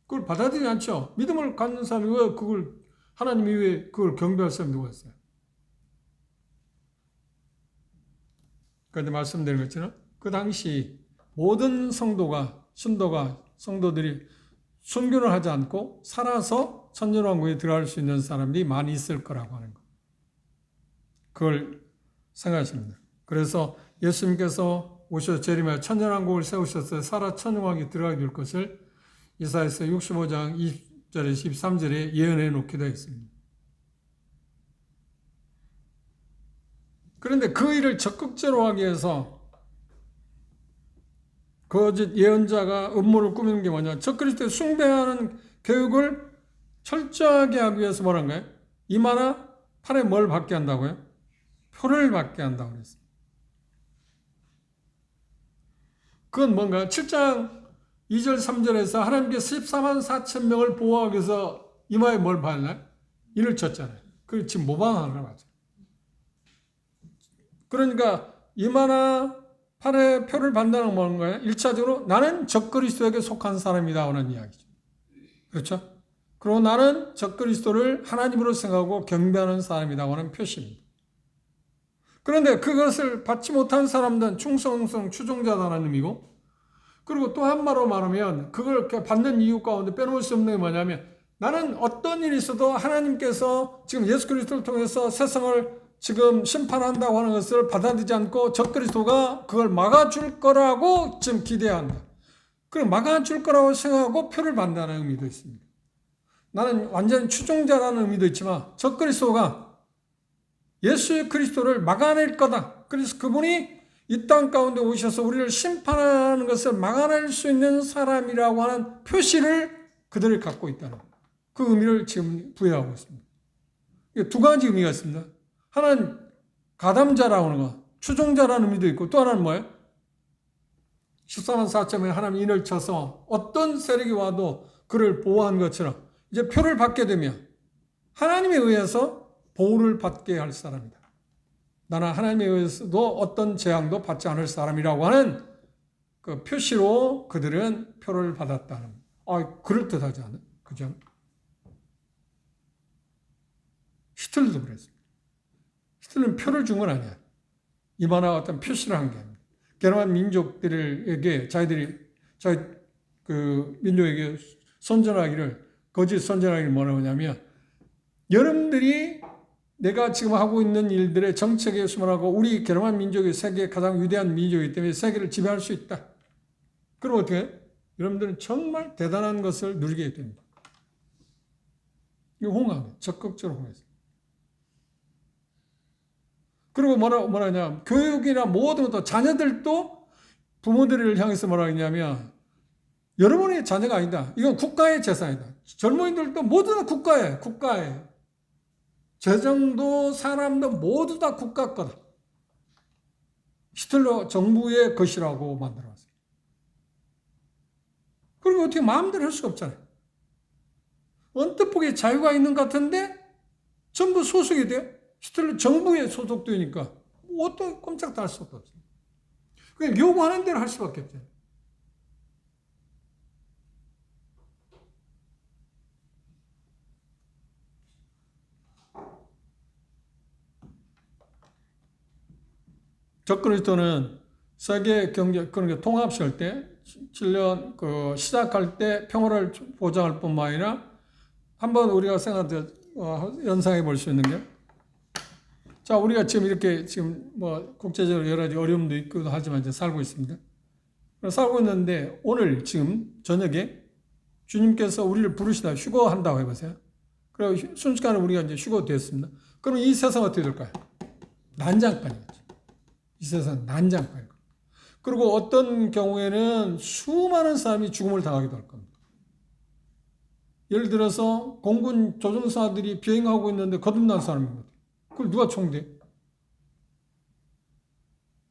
S1: 그걸 받아들이지 않죠. 믿음을 갖는 사람이 왜 그걸 하나님 이외에 그걸 경배할 사람이 누가 있어요? 그런데 말씀드린 것처럼 그 당시 모든 성도들이 순교를 하지 않고 살아서 천년왕국에 들어갈 수 있는 사람들이 많이 있을 거라고 하는 것. 그걸 생각하십니다. 그래서 예수님께서 오셔서 재림하여 천년왕국을 세우셔서 살아 천년왕국에 들어가게 될 것을 이사야서 65장 20절에서 23절에 예언해 놓기도 했습니다. 그런데 그 일을 적극적으로 하기 위해서 거짓 예언자가 음모를 꾸미는 게 뭐냐? 적그리스도를 숭배하는 교육을 철저하게 하기 위해서 뭐란가요? 이마나 팔에 뭘 받게 한다고요? 표를 받게 한다고 그랬습니다. 그건 뭔가 7장 2절 3절에서 하나님께서 14만 4천 명을 보호하기 위해서 이마에 뭘 발라요? 인을 쳤잖아요. 그 지금 모방하는 거죠. 그러니까 이마나 팔에 표를 받는다는 건 뭔가요? 1차적으로 나는 적그리스도에게 속한 사람이다 하는 이야기죠. 그렇죠? 그리고 나는 적그리스도를 하나님으로 생각하고 경배하는 사람이라고 하는 표시입니다. 그런데 그것을 받지 못한 사람들은 충성성 추종자다라는 의미고, 그리고 또 한마로 말하면 그걸 받는 이유 가운데 빼놓을 수 없는 게 뭐냐면, 나는 어떤 일이 있어도 하나님께서 지금 예수 그리스도를 통해서 세상을 지금 심판한다고 하는 것을 받아들이지 않고 적그리스도가 그걸 막아줄 거라고 지금 기대한다. 그럼 막아줄 거라고 생각하고 표를 받는다는 의미도 있습니다. 나는 완전 추종자라는 의미도 있지만 적그리스도가 예수 그리스도를 막아낼 거다. 그래서 그분이 이 땅 가운데 오셔서 우리를 심판하는 것을 막아낼 수 있는 사람이라고 하는 표시를 그들이 갖고 있다는 그 의미를 지금 부여하고 있습니다. 두 가지 의미가 있습니다. 하나는 가담자라고 하는 거, 추종자라는 의미도 있고, 또 하나는 뭐예요? 14만 4천명에 하나님 인을 쳐서 어떤 세력이 와도 그를 보호한 것처럼 이제 표를 받게 되면 하나님에 의해서 보호를 받게 할 사람이다. 나는 하나님에 의해서도 어떤 재앙도 받지 않을 사람이라고 하는 그 표시로 그들은 표를 받았다는. 그럴듯하지 않아요? 그죠? 히틀러도 그랬습니다. 히틀러는 표를 준 건 아니야. 이만한 어떤 표시를 한 게 아닙니다. 게르만 민족들에게 자기 그 민족에게 거짓 선전하기를 뭐라고 하냐면, 여러분들이 내가 지금 하고 있는 일들의 정책에 수반하고 우리 게르만 민족이 세계의 가장 위대한 민족이기 때문에 세계를 지배할 수 있다. 그럼 어떻게 해요? 여러분들은 정말 대단한 것을 누리게 됩니다. 이거 홍합이에요. 적극적으로 홍했어요. 그리고 뭐라냐, 교육이나 모든 것도 자녀들도 부모들을 향해서 뭐라 하냐면, 여러분의 자녀가 아니다. 이건 국가의 재산이다. 젊은이들도 모두 다 국가예요. 재정도 사람도 모두 다 국가 거다. 히틀러 정부의 것이라고 만들어놨어요. 그리고 어떻게 마음대로 할 수가 없잖아요. 언뜻 보기에 자유가 있는 것 같은데 전부 소속이 돼요. 히틀러 정부에 소속되니까 어떤 꼼짝도 할 수가 없어요. 그냥 요구하는 대로 할 수밖에 없잖아요. 적그리스도는 세계 경제, 그러니까 통합시할 때, 7년 시작할 때 평화를 보장할 뿐만 아니라, 한번 우리가 연상해 볼 수 있는 게, 자, 우리가 지금 이렇게 국제적으로 여러 가지 어려움도 있기도 하지만 이제 살고 있습니다. 살고 있는데, 오늘 지금 저녁에 주님께서 우리를 부르시다 휴거한다고 해보세요. 그리고 순식간에 우리가 이제 휴거되었습니다. 그럼 이 세상 어떻게 될까요? 난장판이겠죠. 이 세상 난장판이고, 그리고 어떤 경우에는 수많은 사람이 죽음을 당하기도 할 겁니다. 예를 들어서 공군 조종사들이 비행하고 있는데 거듭난 사람입니다. 그걸 누가 총대?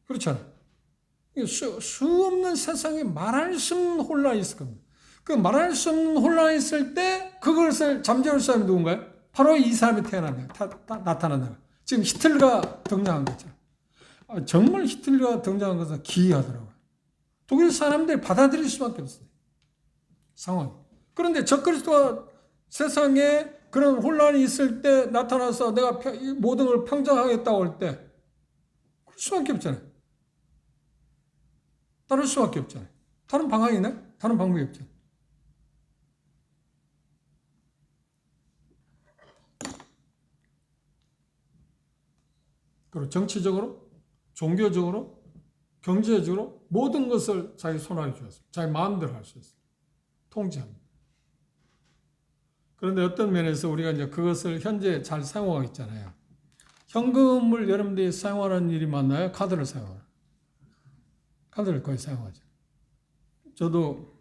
S1: 그렇잖아요. 수없는 세상에 말할 수 없는 혼란이 있을 겁니다. 그 말할 수 없는 혼란이 있을 때 그것을 잠재울 사람이 누군가요? 바로 이 사람이 나타난다. 지금 히틀러가 등장한 거죠. 정말 히틀러가 등장한 것은 기이하더라고요. 독일 사람들이 받아들일 수밖에 없어요. 상황이. 그런데 적그리스도가 세상에 그런 혼란이 있을 때 나타나서 내가 모든 걸 평정하겠다고 할 때 그럴 수밖에 없잖아요. 따를 수밖에 없잖아요. 다른 방향이 있나요? 다른 방법이 없죠. 그리고 정치적으로, 종교적으로, 경제적으로 모든 것을 자기 손안에 주었습니다. 자기 마음대로 할 수 있어요. 통제합니다. 그런데 어떤 면에서 우리가 이제 그것을 현재 잘 사용하고 있잖아요. 현금을 여러분들이 사용하는 일이 많나요? 카드를 사용하나요? 카드를 거의 사용하죠. 저도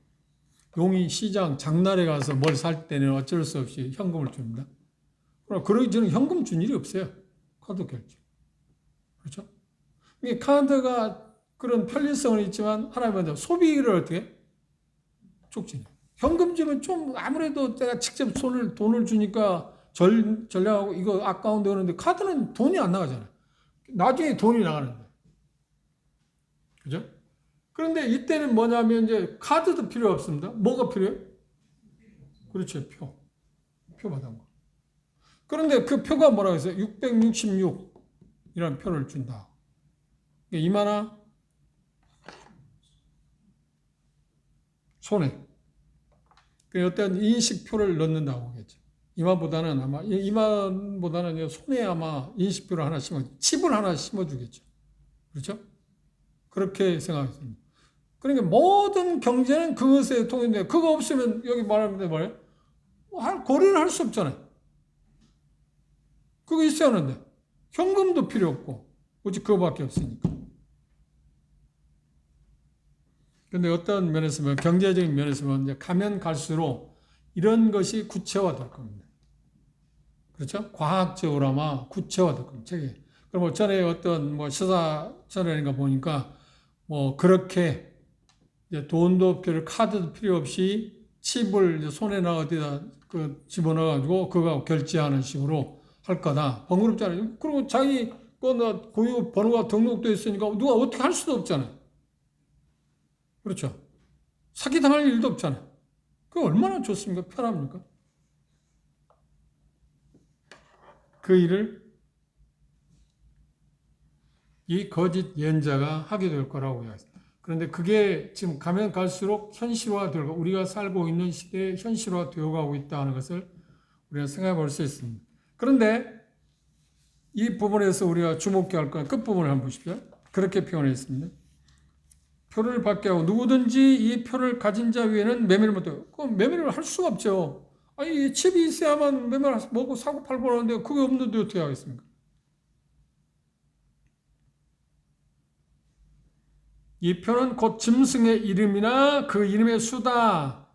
S1: 용인 시장 장날에 가서 뭘 살 때는 어쩔 수 없이 현금을 줍니다. 그러나 그러기 전에 현금 준 일이 없어요. 카드 결제. 그렇죠? 이 카드가 그런 편리성은 있지만 하나님은 소비를 어떻게 촉진해. 현금 주면 좀 아무래도 내가 직접 돈을 주니까 전략하고 이거 아까운데 그러는데 카드는 돈이 안 나가잖아요. 나중에 돈이 나가는데. 그죠? 그런데 이때는 뭐냐면 이제 카드도 필요 없습니다. 뭐가 필요해? 그렇죠. 표 받은 거. 그런데 그 표가 뭐라고 했어요? 666이라는 표를 준다. 이마나 손에. 그 어떤 인식표를 넣는다고 하겠죠. 이마보다는 손에 아마 인식표를 하나 칩을 하나 심어주겠죠. 그렇죠? 그렇게 생각했습니다. 그러니까 모든 경제는 그것에 통인데 그거 없으면 여기 말하는데 뭐예요? 거래를 할 수 없잖아요. 그거 있어야 하는데 현금도 필요 없고 오직 그거밖에 없으니까. 근데 어떤 면에서 보면 경제적인 면에서 보면 이제 가면 갈수록 이런 것이 구체화될 겁니다. 그렇죠? 과학적으로 아마 구체화될 겁니다. 책이. 그럼 전에 어떤 시사 전에인가 보니까 그렇게 이제 돈도 카드도 필요 없이 칩을 이제 손에나 어디다 집어넣어가지고 그거 결제하는 식으로 할 거다. 번거롭잖아요. 그리고 자기 고유 번호가 등록돼 있으니까 누가 어떻게 할 수도 없잖아요. 그렇죠. 사기당할 일도 없잖아요. 그게 얼마나 좋습니까? 편합니까? 그 일을 이 거짓 예언자가 하게 될 거라고 이야기합니다. 그런데 그게 지금 가면 갈수록 현실화되고 우리가 살고 있는 시대에 현실화되어 가고 있다는 것을 우리가 생각해 볼 수 있습니다. 그런데 이 부분에서 우리가 주목해야 할 건 끝부분을 한번 보십시오. 그렇게 표현했습니다. 표를 받게 하고 누구든지 이 표를 가진 자 위에는 매매를 못해요. 그럼 매매를 할 수가 없죠. 아니 칩이 있어야만 매매를 먹고 사고 팔고 하는데 그게 없는데 어떻게 하겠습니까? 이 표는 곧 짐승의 이름이나 그 이름의 수다.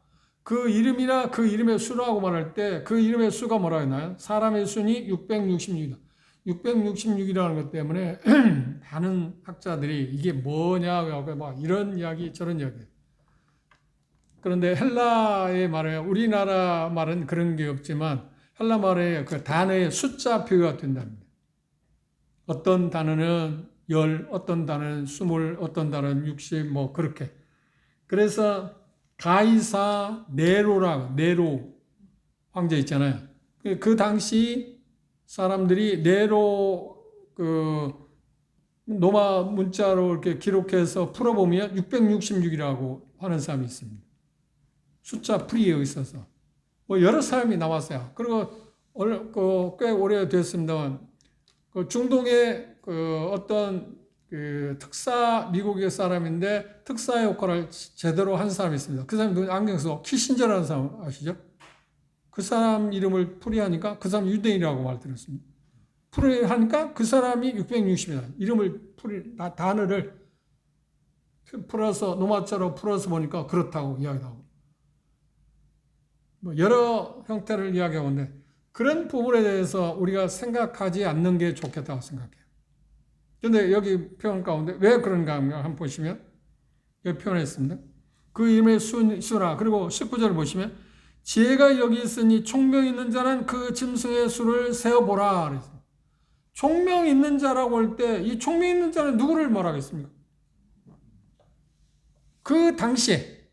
S1: 그 이름이나 그 이름의 수라고 말할 때 그 이름의 수가 뭐라 했나요? 사람의 수니 666이다. 666이라는 것 때문에 많은 학자들이 이게 뭐냐고 막 이런 이야기 저런 이야기. 그런데 헬라의 말에 우리나라 말은 그런 게 없지만 헬라 말에 그 단어의 숫자표가 된답니다. 어떤 단어는 10, 어떤 단어는 20, 어떤 단어는 60, 그렇게. 그래서 가이사 네로 황제 있잖아요. 그 당시 사람들이 네로 로마 문자로 이렇게 기록해서 풀어보면 666이라고 하는 사람이 있습니다. 숫자 풀이에 있어서. 여러 사람이 나왔어요. 그리고 꽤 오래됐습니다만, 중동의 어떤 미국의 사람인데 특사 역할을 제대로 한 사람이 있습니다. 그 사람이 안경 써 키신저라는 사람 아시죠? 그 사람 이름을 풀이하니까 그 사람 유대인이라고 말 들었습니다. 풀이하니까 그 사람이 660이다. 이름을 단어를 풀어서 노마자로 풀어서 보니까 그렇다고 이야기하고 여러 형태를 이야기하는데 그런 부분에 대해서 우리가 생각하지 않는 게 좋겠다고 생각해요. 그런데 여기 표현 가운데 왜 그런가 한번 보시면 여기 표현했습니다. 그 이름의 수라 그리고 19절을 보시면 지혜가 여기 있으니 총명 있는 자는 그 짐승의 수를 세어보라 그랬어요. 총명 있는 자라고 할 때 이 총명 있는 자는 누구를 말하겠습니까? 그 당시에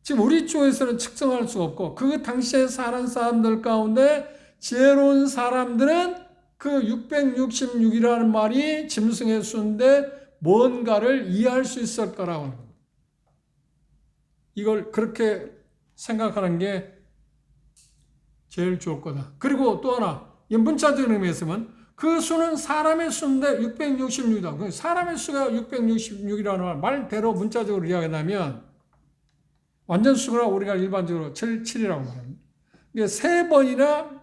S1: 지금 우리 쪽에서는 측정할 수 없고 그 당시에 사는 사람들 가운데 지혜로운 사람들은 그 666이라는 말이 짐승의 수인데 뭔가를 이해할 수 있을 거라고 하는 겁니다. 이걸 그렇게 생각하는 게 제일 좋을 거다. 그리고 또 하나 문자적인 의미에서 보면 그 수는 사람의 수인데 666이다. 사람의 수가 666이라는 말대로 문자적으로 이야기하면 완전 수가 우리가 일반적으로 7이라고 말합니다. 이게 3번이나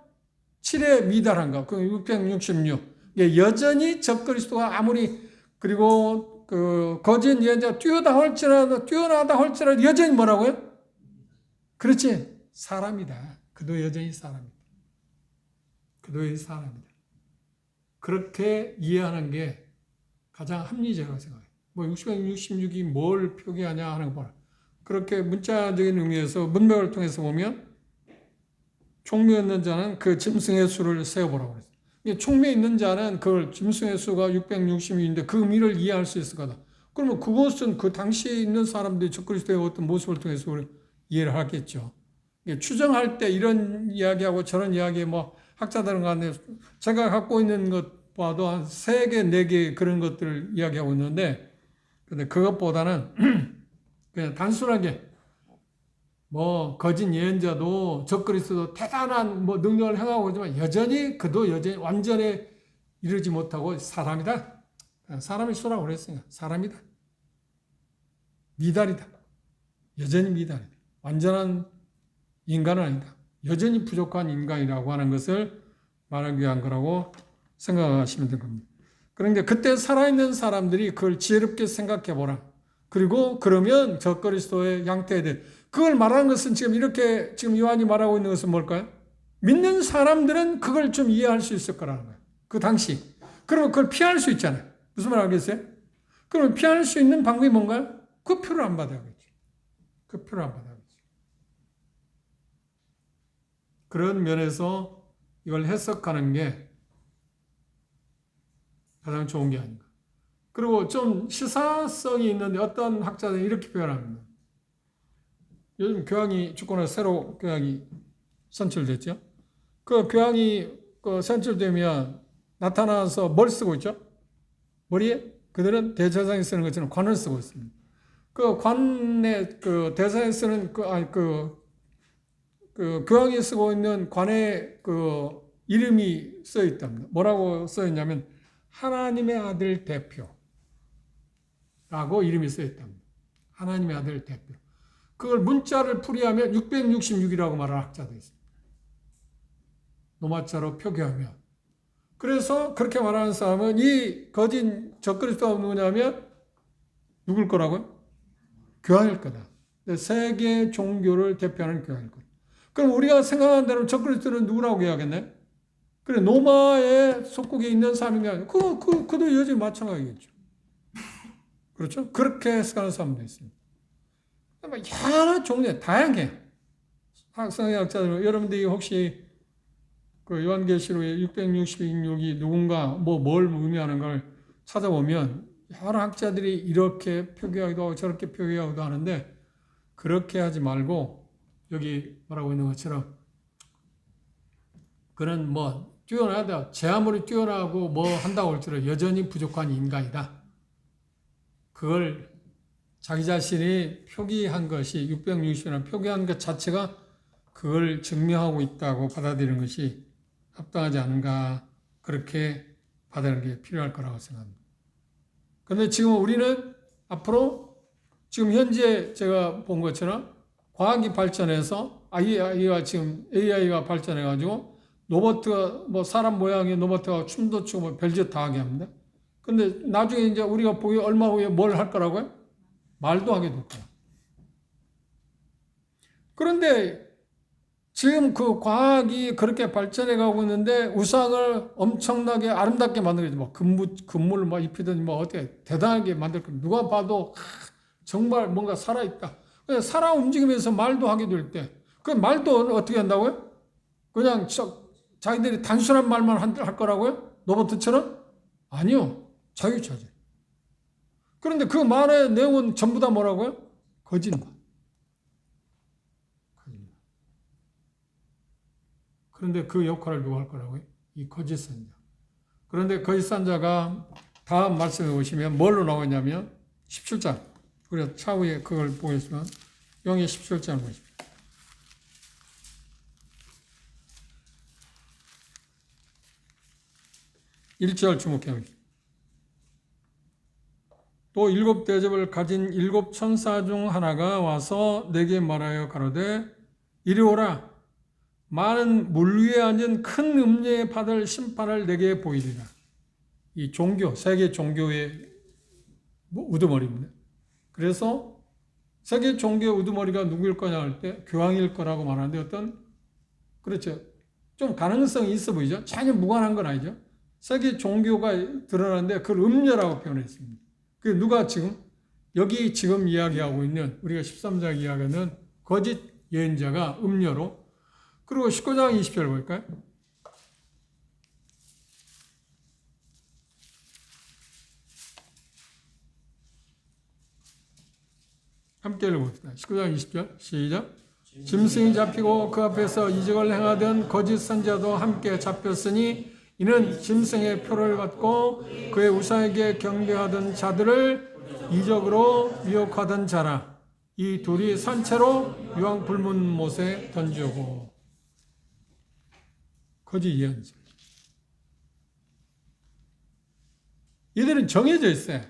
S1: 7에 미달한 거, 그 666. 여전히 적그리스도가 아무리 그리고 거짓 예언자가 뛰어나다 할지라도 여전히 뭐라고요? 그렇지, 사람이다. 그도 여전히 사람이다. 그도 사람이다. 그렇게 이해하는 게 가장 합리적이라고 생각해요. 뭐 666이 뭘 표기하냐 하는 거 봐라. 그렇게 문자적인 의미에서 문맥을 통해서 보면 총묘에 있는 자는 그 짐승의 수를 세어보라고 그랬어요. 총묘에 있는 자는 그걸 짐승의 수가 666인데 그 의미를 이해할 수 있을 거다. 그러면 그것은 그 당시에 있는 사람들이 적그리스도의 어떤 모습을 통해서 이해를 하겠죠. 추정할 때 이런 이야기하고 저런 이야기 뭐 학자들은 간에 제가 갖고 있는 것 봐도 한 3개, 4개 그런 것들을 이야기하고 있는데 근데 그것보다는 그냥 단순하게 뭐 거짓 예언자도 적그리스도도 대단한 뭐 능력을 행하고 있지만 여전히 완전히 이르지 못하고 사람이다. 사람이 수라고 그랬으니까 사람이다. 미달이다. 여전히 미달이다. 완전한 인간은 아니다. 여전히 부족한 인간이라고 하는 것을 말하기 위한 거라고 생각하시면 될 겁니다. 그런데 그때 살아있는 사람들이 그걸 지혜롭게 생각해 보라. 그리고 그러면 적그리스도의 양태에 대해 그걸 말하는 것은 지금 요한이 말하고 있는 것은 뭘까요? 믿는 사람들은 그걸 좀 이해할 수 있을 거라는 거예요. 그 당시. 그러면 그걸 피할 수 있잖아요. 무슨 말 알겠어요? 그러면 피할 수 있는 방법이 뭔가요? 그 표를 안 받아야겠죠. 그 표를 안 받아야겠죠. 그런 면에서 이걸 해석하는 게 가장 좋은 게 아닌가. 그리고 좀 시사성이 있는데 어떤 학자들은 이렇게 표현합니다. 요즘 교황이 죽고 새로 교황이 선출됐죠. 그 교황이 선출되면 나타나서 뭘 쓰고 있죠? 머리에 그들은 대제사장이 쓰는 것처럼 관을 쓰고 있습니다. 그 관에 그 대사에 쓰는 그 교황이 쓰고 있는 관에 그 이름이 써 있답니다. 뭐라고 써 있냐면 하나님의 아들 대표라고 이름이 써 있답니다. 하나님의 아들 대표. 그걸 문자를 풀이하면 666이라고 말하는 학자도 있습니다. 노마자로 표기하면. 그래서 그렇게 말하는 사람은 이 거짓 적그리스도가 누구냐면 누굴 거라고요? 교황일 거다. 세계 종교를 대표하는 교황일 거다. 그럼 우리가 생각하는 대로 적그리스도는 누구라고 이야기하겠네? 그래, 로마의 속국에 있는 사람이면 그도 여전히 마찬가지겠죠. 그렇죠? 그렇게 해석하는 사람도 있습니다. 여러 종류, 다양해. 성경학자들, 여러분들이 혹시 그 요한계시록의 666이 누군가, 뭘 의미하는 걸 찾아보면 여러 학자들이 이렇게 표기하기도 하고 저렇게 표기하기도 하는데 그렇게 하지 말고 여기 말하고 있는 것처럼 그는 뛰어나다. 제 아무리 뛰어나고 한다고 할지라도 여전히 부족한 인간이다. 그걸 자기 자신이 표기한 것이 660이라는 표기한 것 자체가 그걸 증명하고 있다고 받아들이는 것이 합당하지 않은가 그렇게 받아들이는 게 필요할 거라고 생각합니다. 그런데 지금 우리는 앞으로 지금 현재 제가 본 것처럼 과학이 발전해서 AI가 발전해가지고 로봇가 사람 모양의 로봇가 춤도 추고 별짓 다 하게 합니다. 근데 나중에 이제 우리가 보기 얼마 후에 뭘 할 거라고요? 말도 하게 될 거야. 그런데 지금 그 과학이 그렇게 발전해 가고 있는데 우상을 엄청나게 아름답게 만들겠지. 금물을 입히든 어떻게 대단하게 만들 거. 누가 봐도 정말 뭔가 살아있다. 살아 움직이면서 말도 하게 될 때, 그 말도 어떻게 한다고요? 그냥 자기들이 단순한 말만 할 거라고요? 로봇처럼? 아니요. 자유차지. 그런데 그 말의 내용은 전부 다 뭐라고요? 거짓말. 그런데 그 역할을 누가 할 거라고요? 이 거짓 선자. 그런데 거짓 선자가 다음 말씀에 보시면 뭘로 나오냐면 17장. 그래서 차후에 그걸 보겠지만 영의 17장을 보십시오. 1절 주목해 보십시오. 또 7 대접을 가진 7 천사 중 하나가 와서 내게 말하여 가로되 이리 오라. 많은 물 위에 앉은 큰 음녀에 받을 심판을 내게 보이리라. 이 세계 종교의 우두머리입니다. 그래서 세계 종교의 우두머리가 누구일 거냐 할 때 교황일 거라고 말하는데 그렇죠. 좀 가능성이 있어 보이죠? 전혀 무관한 건 아니죠. 세계 종교가 드러나는데 그걸 음녀라고 표현했습니다. 그 누가 지금 여기 지금 이야기하고 있는 우리가 13장 이야기하는 거짓 예언자가 음료로 그리고 19장 20절 볼까요? 함께 읽어봅시다. 19장 20절 시작. 짐승이 잡히고 그 앞에서 이적을 행하던 거짓 선지자도 함께 잡혔으니 이는 짐승의 표를 받고 그의 우상에게 경배하던 자들을 이적으로 미혹하던 자라. 이 둘이 산채로 유황 불문 못에 던지고. 거짓 예언자. 이들은 정해져 있어요.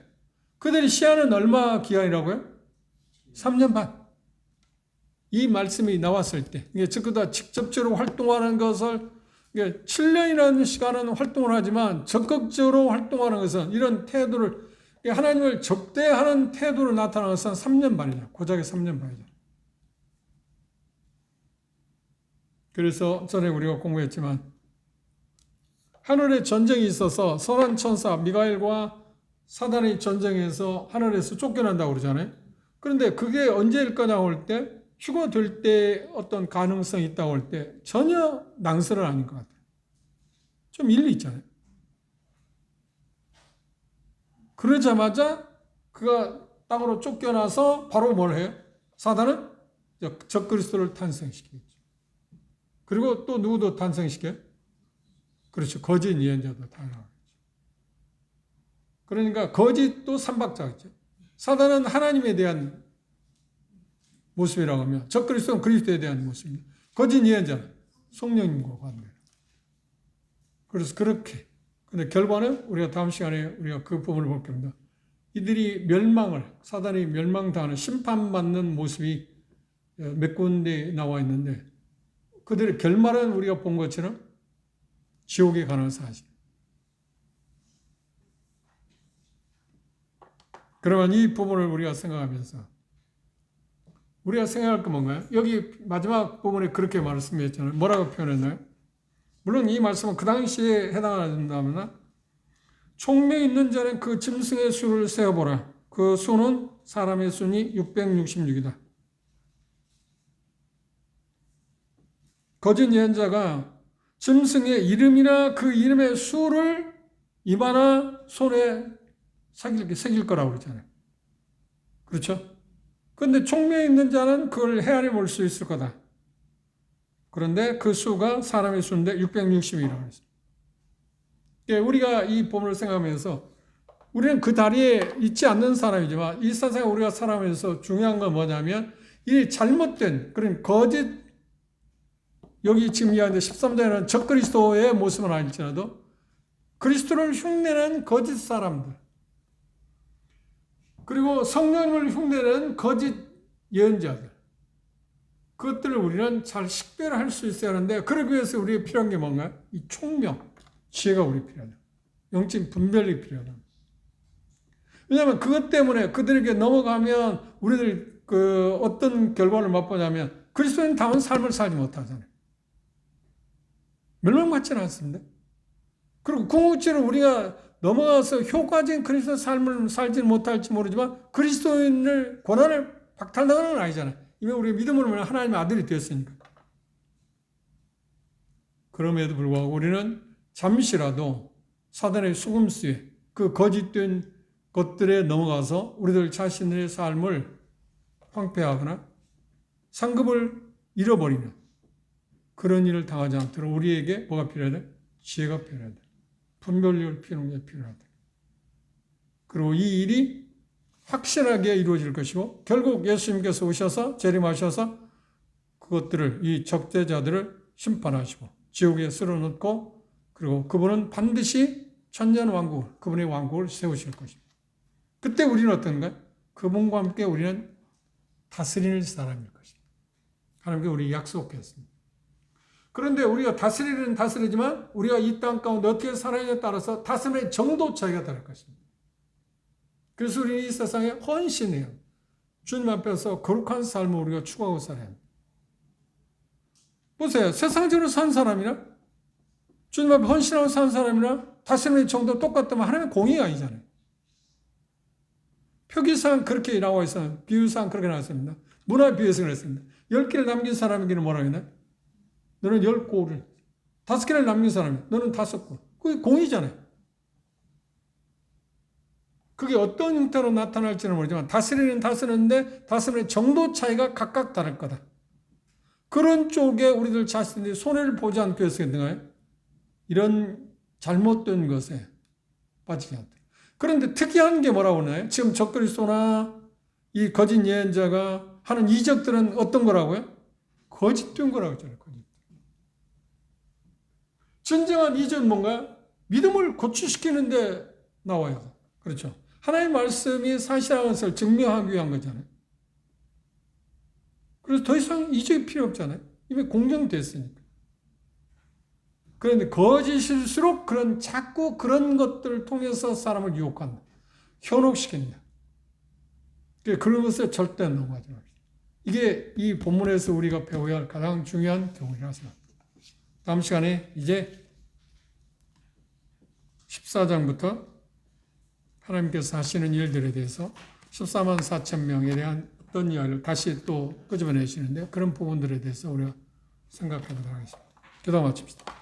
S1: 그들이 시한은 얼마 기간이라고요? 3년 반. 이 말씀이 나왔을 때, 적그다 직접적으로 활동하는 것을 7년이라는 시간은 활동을 하지만 적극적으로 활동하는 것은 이런 태도를 하나님을 적대하는 태도로 나타나는 것은 3년 반이죠. 고작의 3년 반이죠. 그래서 전에 우리가 공부했지만 하늘에 전쟁이 있어서 선한 천사 미가엘과 사단의 전쟁에서 하늘에서 쫓겨난다고 그러잖아요. 그런데 그게 언제일 거냐고 할 때 휴가 될 때 어떤 가능성이 있다고 할 때 전혀 낭설은 아닌 것 같아요. 좀 일리 있잖아요. 그러자마자 그가 땅으로 쫓겨나서 바로 뭘 해요? 사단은 적그리스도를 탄생시키겠죠. 그리고 또 누구도 탄생시켜요? 그렇죠. 거짓 예언자도 탄생하겠죠. 그러니까 거짓도 삼박자겠죠. 사단은 하나님에 대한 모습이라고 하면 적그리스도는 그리스도에 대한 모습입니다. 거짓 예언자는 성령님과 관계. 그래서 그렇게. 근데 결과는 우리가 다음 시간에 우리가 그 부분을 볼 겁니다. 이들이 사단이 멸망당하는 심판받는 모습이 몇 군데 나와 있는데 그들의 결말은 우리가 본 것처럼 지옥에 가는 사실. 그러면 이 부분을 우리가 생각하면서 우리가 생각할 건 뭔가요? 여기 마지막 부분에 그렇게 말씀했잖아요. 뭐라고 표현했나요? 물론 이 말씀은 그 당시에 해당한다면 총명 있는 자는 그 짐승의 수를 세어보라. 그 수는 사람의 수니 666이다. 거짓 예언자가 짐승의 이름이나 그 이름의 수를 입하나 손에 새길 거라고 그러잖아요. 그렇죠? 그런데 총명이 있는 자는 그걸 헤아려 볼 수 있을 거다. 그런데 그 수가 사람의 수인데 660이라고 했어요. 우리가 이 본문을 생각하면서 우리는 그 다리에 있지 않는 사람이지만 이 세상에 우리가 살아가면서 중요한 건 뭐냐면 이 잘못된 그런 거짓 여기 지금 이야기하는 13장에는 적그리스도의 모습은 아닐지라도 그리스도를 흉내내는 거짓 사람들 그리고 성령님을 흉내내는 거짓 예언자들 그것들을 우리는 잘 식별할 수 있어야 하는데 그러기 위해서 우리가 필요한 게 뭔가요? 이 총명, 지혜가 우리 필요하다. 영적 분별이 필요하다. 왜냐하면 그것 때문에 그들에게 넘어가면 우리들 어떤 결과를 맛보냐면 그리스도인 다운 삶을 살지 못하잖아요. 멸망받지는 않습니다. 그리고 궁극적으로 우리가 넘어가서 효과적인 그리스도 삶을 살지 못할지 모르지만 그리스도인을 고난을 박탈당하는 건 아니잖아요. 이미 우리가 믿음으로 하나님의 아들이 되었으니까. 그럼에도 불구하고 우리는 잠시라도 사단의 수금수에 그 거짓된 것들에 넘어가서 우리들 자신의 삶을 황폐하거나 상급을 잃어버리는 그런 일을 당하지 않도록 우리에게 뭐가 필요하다? 지혜가 필요하다. 분별력을 피우는 게 필요하다. 그리고 이 일이 확실하게 이루어질 것이고 결국 예수님께서 오셔서 재림하셔서 그것들을 이 적대자들을 심판하시고 지옥에 쓸어넣고 그리고 그분은 반드시 천년왕국 그분의 왕국을 세우실 것입니다. 그때 우리는 어떤가요? 그분과 함께 우리는 다스리는 사람일 것입니다. 하나님께 우리 약속했습니다. 그런데 우리가 다스리지만 우리가 이 땅 가운데 어떻게 살아야에 따라서 다스림의 정도 차이가 다를 것입니다. 그래서 우리는 이 세상에 헌신해요. 주님 앞에서 거룩한 삶을 우리가 추구하고 살아야 합니다. 보세요. 세상적으로 산 사람이나 주님 앞에 헌신하고 산 사람이나 다스림의 정도 똑같다면 하나님의 공의가 아니잖아요. 표기상 그렇게 나와 있어요. 비유상 그렇게 나왔습니다. 문화 비유에서 그랬습니다. 10개를 남긴 사람에게는 뭐라고 했나? 너는 10골을. 5개를 남긴 사람이 너는 5골. 그게 공이잖아요. 그게 어떤 형태로 나타날지는 모르지만 다스리는 다스리는데 다스리는 정도 차이가 각각 다를 거다. 그런 쪽에 우리들 자신들이 손해를 보지 않기 위해서 했는가요? 이런 잘못된 것에 빠지지 않다. 그런데 특이한 게 뭐라고 하나요? 지금 적그리스도나 이 거짓 예언자가 하는 이적들은 어떤 거라고요? 거짓된 거라고 했잖아요. 거짓. 진정한 이적은 뭔가 믿음을 고취시키는데 나와요. 그렇죠. 하나님의 말씀이 사실한 것을 증명하기 위한 거잖아요. 그래서 더 이상 이적이 필요 없잖아요. 이미 공정됐으니까. 그런데 거짓일수록 자꾸 그런 것들을 통해서 사람을 유혹한다. 현혹시킨다. 그런 것을 절대 넘어가지 말아요. 이게 이 본문에서 우리가 배워야 할 가장 중요한 교훈이라고 생각합니다. 다음 시간에 이제 14장부터 하나님께서 하시는 일들에 대해서 14만 4천 명에 대한 어떤 이야기를 다시 또 끄집어내시는데 그런 부분들에 대해서 우리가 생각해 보도록 하겠습니다. 기도 마칩시다.